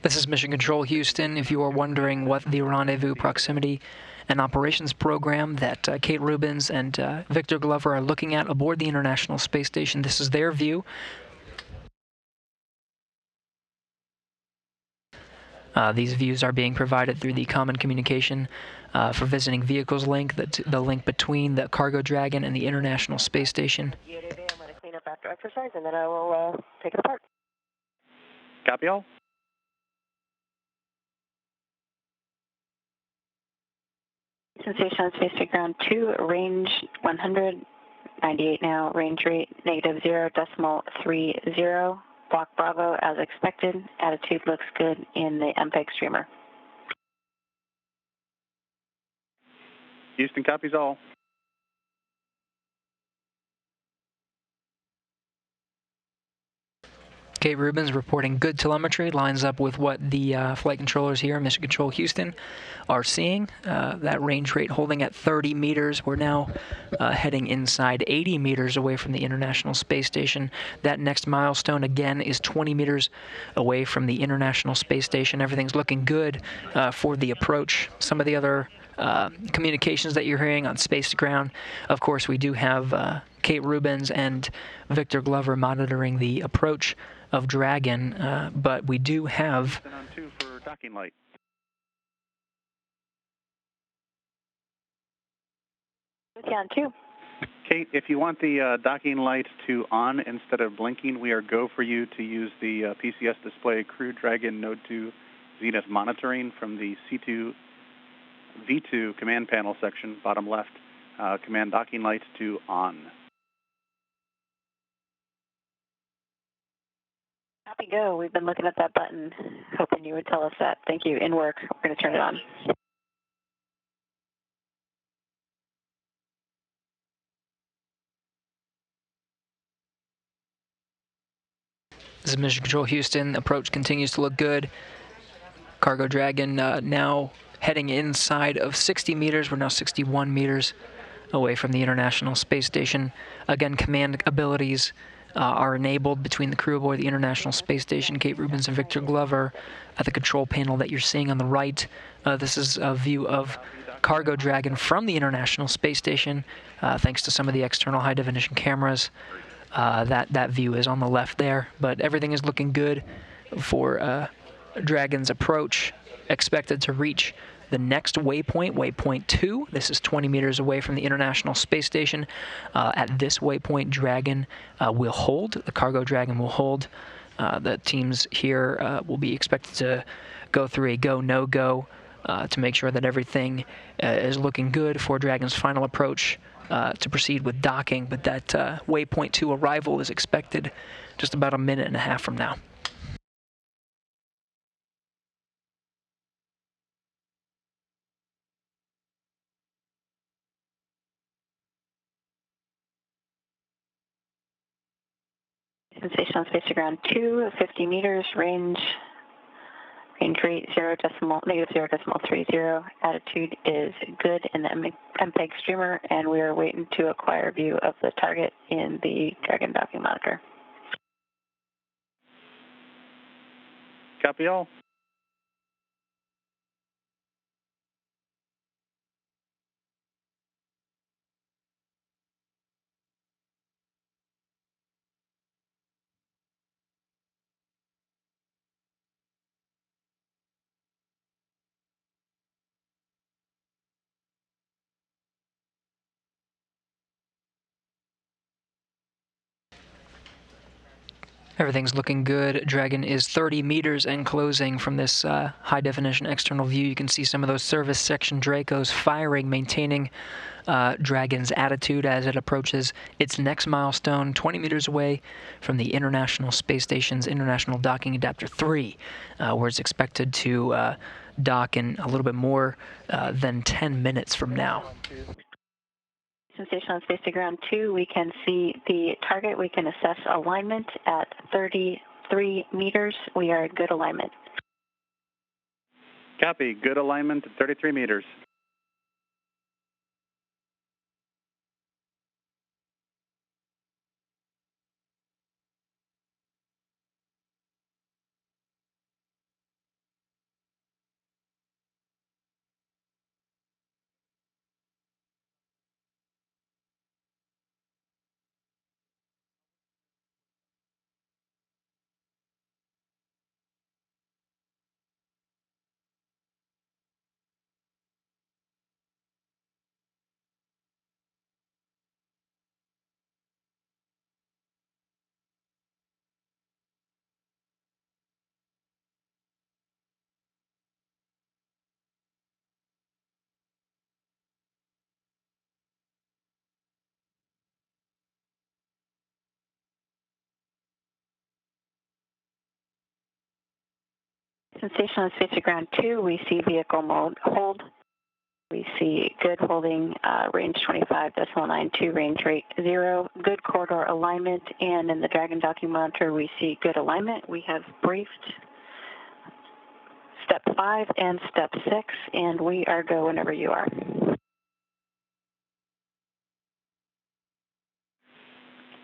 This is Mission Control Houston. If you are wondering what the rendezvous proximity and operations program that Kate Rubins and Victor Glover are looking at aboard the International Space Station, this is their view. These views are being provided through the Common Communication for Visiting Vehicles link, the link between the Cargo Dragon and the International Space Station. I'm going to clean up after exercise, and then I will take it apart. Copy all. Station on Space to Ground 2, range 198 now, range rate -0.30. Block Bravo as expected. Attitude looks good in the MPEG streamer. Houston copies all. Kate Rubens reporting good telemetry, lines up with what the flight controllers here, Mission Control Houston, are seeing. That range rate holding at 30 meters. We're now heading inside 80 meters away from the International Space Station. That next milestone, again, is 20 meters away from the International Space Station. Everything's looking good for the approach. Some of the other communications that you're hearing on Space to Ground, of course, we do have Kate Rubens and Victor Glover monitoring the approach of Dragon, but we do have... On 2 for docking light. On 2. Kate, if you want the docking light to on instead of blinking, we are go for you to use the PCS display Crew Dragon Node 2 Zenith monitoring from the V2 command panel section, bottom left, command docking light to on. Copy, go. We've been looking at that button, hoping you would tell us that. Thank you. In work. We're going to turn it on. This is Mission Control Houston. Approach continues to look good. Cargo Dragon now heading inside of 60 meters. We're now 61 meters away from the International Space Station. Again, command abilities are enabled between the crew aboard the International Space Station, Kate Rubens and Victor Glover, at the control panel that you're seeing on the right. This is a view of Cargo Dragon from the International Space Station, thanks to some of the external high-definition cameras. That view is on the left there, but everything is looking good for Dragon's approach, expected to reach the next waypoint, waypoint 2. This is 20 meters away from the International Space Station. At this waypoint, Dragon will hold. The Cargo Dragon will hold. The teams here will be expected to go through a go, no-go to make sure that everything is looking good for Dragon's final approach to proceed with docking. But that waypoint 2 arrival is expected just about a minute and a half from now. Station on Space to Ground 2, 50 meters, range rate -0.30. Attitude is good in the MPEG streamer, and we are waiting to acquire view of the target in the Dragon docking monitor. Copy all. Everything's looking good. Dragon is 30 meters and closing from this high-definition external view. You can see some of those service section Dracos firing, maintaining Dragon's attitude as it approaches its next milestone, 20 meters away from the International Space Station's International Docking Adapter 3, where it's expected to dock in a little bit more than 10 minutes from now. Station on Space to Ground 2, we can see the target. We can assess alignment at 33 meters. We are in good alignment. Copy. Good alignment at 33 meters. Houston Station on Space Ground 2, we see vehicle mode hold. We see good holding, range 25.92, range rate 0, good corridor alignment, and in the Dragon docking monitor, we see good alignment. We have briefed step 5 and step 6, and we are go whenever you are.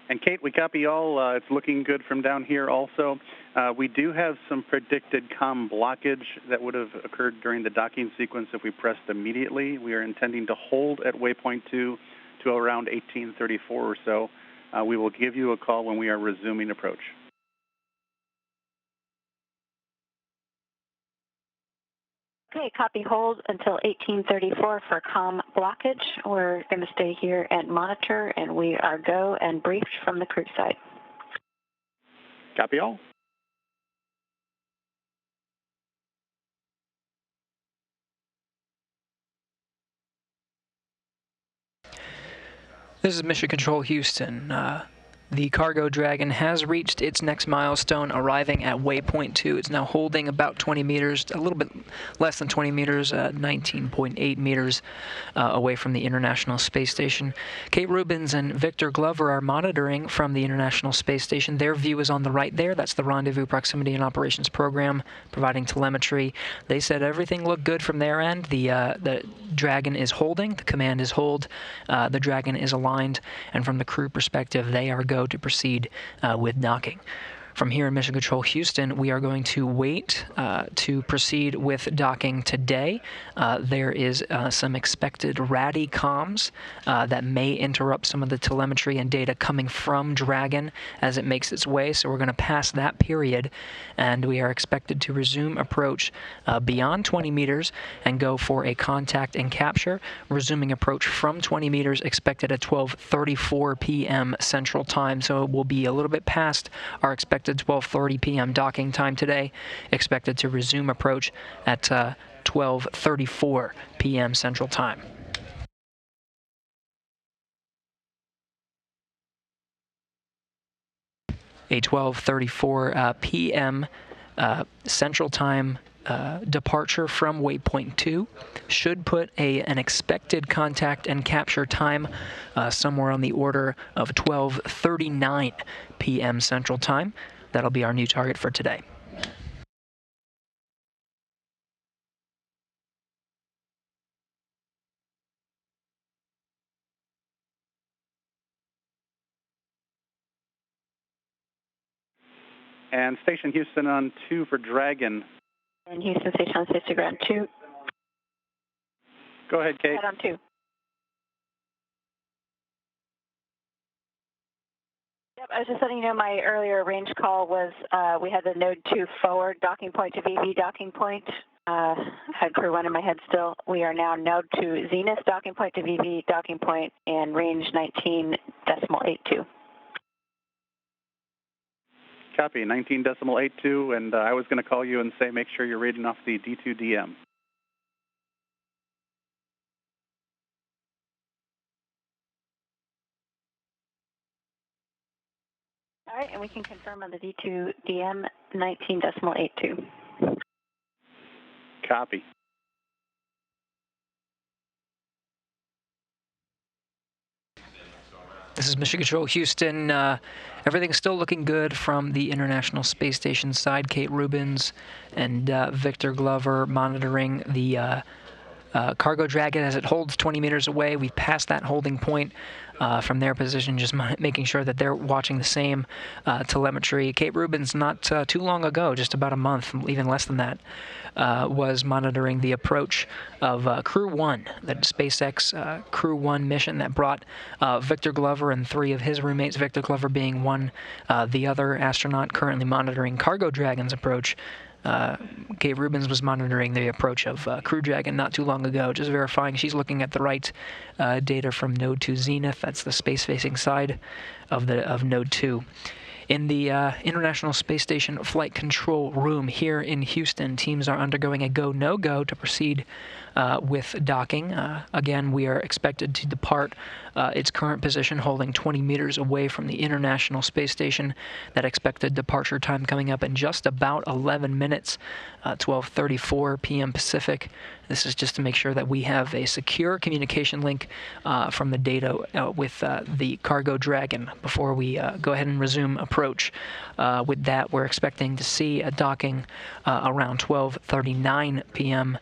And Kate, we copy all. It's looking good from down here also. We do have some predicted comm blockage that would have occurred during the docking sequence if we pressed immediately. We are intending to hold at waypoint 2 to around 1834 or so. We will give you a call when we are resuming approach. Okay, copy hold until 1834 for comm blockage. We're going to stay here and monitor, and we are go and briefed from the crew side. Copy all. This is Mission Control Houston. The cargo Dragon has reached its next milestone, arriving at waypoint 2. It's now holding about 20 meters, a little bit less than 20 meters, 19.8 meters away from the International Space Station. Kate Rubins and Victor Glover are monitoring from the International Space Station. Their view is on the right there. That's the Rendezvous Proximity and Operations Program, providing telemetry. They said everything looked good from their end. The Dragon is holding. The command is hold. The Dragon is aligned. And from the crew perspective, they are go to proceed with docking. From here in Mission Control Houston, we are going to wait to proceed with docking today. There is some expected ratty comms that may interrupt some of the telemetry and data coming from Dragon as it makes its way, so we're going to pass that period, and we are expected to resume approach beyond 20 meters and go for a contact and capture, resuming approach from 20 meters expected at 12:34 p.m. Central Time, so it will be a little bit past our expected 12:30 p.m. docking time today, expected to resume approach at 12:34 p.m. Central Time. A 12:34 p.m. Central Time departure from waypoint 2 should put an expected contact and capture time somewhere on the order of 12:39 p.m. Central Time. That'll be our new target for today. And Station Houston on 2 for Dragon. And Houston Station on Space Ground 2. Go ahead, Kate. Head on 2. Yep, I was just letting you know my earlier range call was we had the node 2 forward docking point to VV docking point. Had crew 1 in my head still. We are now node 2 zenith docking point to VV docking point and range 19.82. Copy, 19.82, and I was going to call you and say make sure you're reading off the D2DM. All right, and we can confirm on the D2DM 19.82. Copy. This is Mission Control Houston. Everything's still looking good from the International Space Station side. Kate Rubins and Victor Glover monitoring the cargo Dragon as it holds 20 meters away. We've passed that holding point from their position, just making sure that they're watching the same telemetry. Kate Rubins, not too long ago, just about a month, even less than that, was monitoring the approach of Crew 1, that SpaceX Crew 1 mission that brought Victor Glover and 3 of his roommates, Victor Glover being one, the other astronaut currently monitoring Cargo Dragon's approach. Kate Rubins was monitoring the approach of Crew Dragon not too long ago, just verifying she's looking at the right data from Node 2 Zenith. That's the space-facing side of Node 2. In the International Space Station Flight Control Room here in Houston, teams are undergoing a go-no-go to proceed with docking. Again, we are expected to depart its current position, holding 20 meters away from the International Space Station. That expected departure time coming up in just about 11 minutes, 12:34 p.m. Pacific. This is just to make sure that we have a secure communication link from the data with the Cargo Dragon before we go ahead and resume approach. With that, we're expecting to see a docking around 12:39 p.m.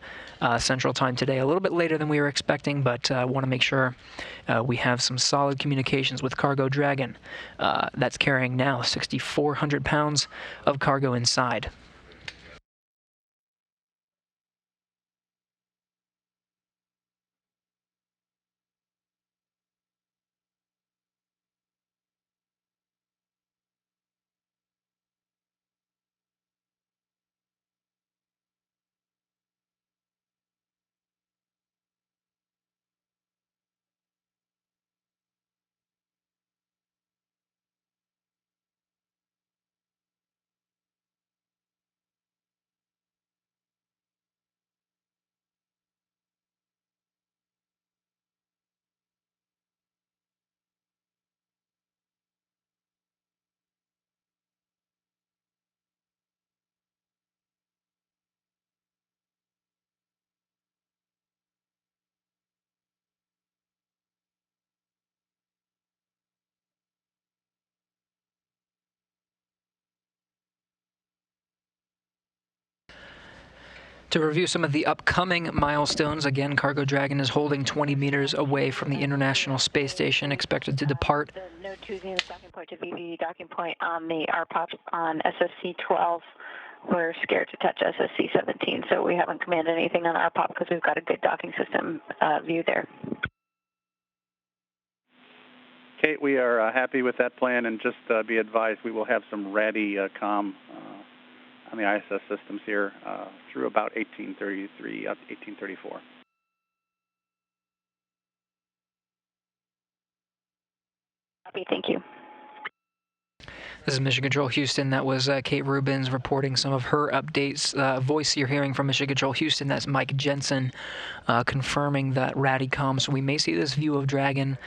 Central Time today. A little bit later than we were expecting, but want to make sure we have some solid communications with Cargo Dragon. That's carrying now 6,400 pounds of cargo inside. To review some of the upcoming milestones, again, Cargo Dragon is holding 20 meters away from the International Space Station, expected to depart. No choosing the docking point to VV docking point on the RPOP on SSC-12. We're scared to touch SSC-17, so we haven't commanded anything on RPOP because we've got a good docking system view there. Kate, we are happy with that plan, and just be advised we will have some ready comm on the ISS systems here through about 1833, 1834. Copy, thank you. This is Mission Control Houston. That was Kate Rubins reporting some of her updates. Voice you're hearing from Mission Control Houston, that's Mike Jensen confirming that RADICOM. So we may see this view of Dragon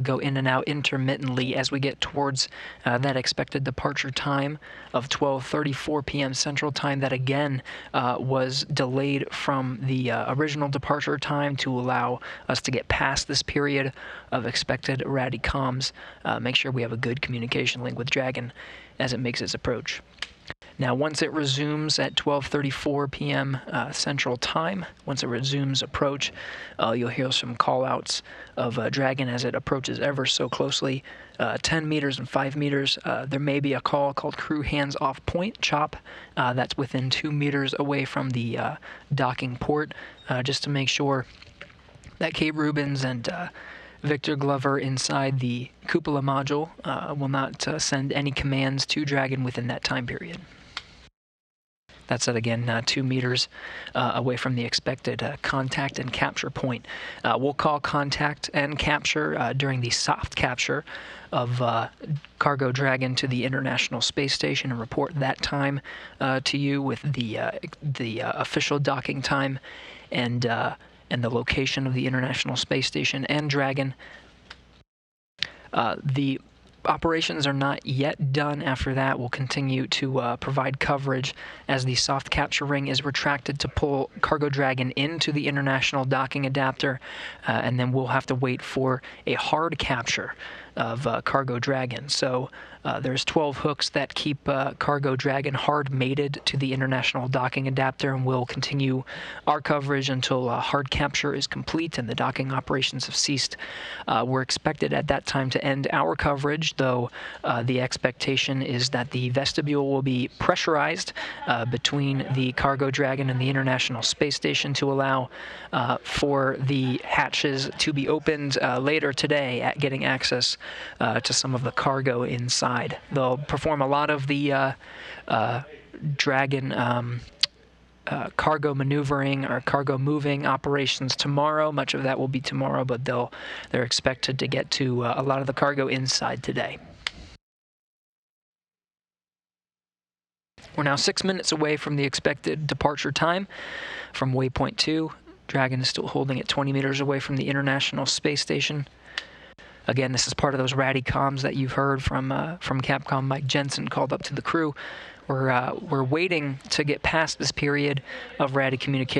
go in and out intermittently as we get towards that expected departure time of 12:34 p.m. Central Time. That again was delayed from the original departure time to allow us to get past this period of expected RADICOMs. Make sure we have a good communication link with Dragon as it makes its approach. Now, once it resumes at 12:34 p.m. Central Time, once it resumes approach, you'll hear some call-outs of Dragon as it approaches ever so closely, 10 meters and 5 meters. There may be a call called crew hands-off point, CHOP, that's within 2 meters away from the docking port, just to make sure that Kate Rubins and Victor Glover inside the cupola module will not send any commands to Dragon within that time period. That's at, again, 2 meters away from the expected contact and capture point. We'll call contact and capture during the soft capture of Cargo Dragon to the International Space Station and report that time to you with the official docking time and the location of the International Space Station and Dragon. The operations are not yet done. After that, we'll continue to provide coverage as the soft capture ring is retracted to pull Cargo Dragon into the International Docking Adapter, and then we'll have to wait for a hard capture of Cargo Dragon. So there's 12 hooks that keep Cargo Dragon hard mated to the International Docking Adapter, and we'll continue our coverage until hard capture is complete and the docking operations have ceased. We're expected at that time to end our coverage, though the expectation is that the vestibule will be pressurized between the Cargo Dragon and the International Space Station to allow for the hatches to be opened later today at getting access to some of the cargo inside. They'll perform a lot of the Dragon cargo maneuvering or cargo moving operations tomorrow. Much of that will be tomorrow, but they're expected to get to a lot of the cargo inside today. We're now 6 minutes away from the expected departure time from waypoint 2. Dragon is still holding at 20 meters away from the International Space Station. Again, this is part of those ratty comms that you've heard from Capcom. Mike Jensen called up to the crew. We're waiting to get past this period of ratty communication.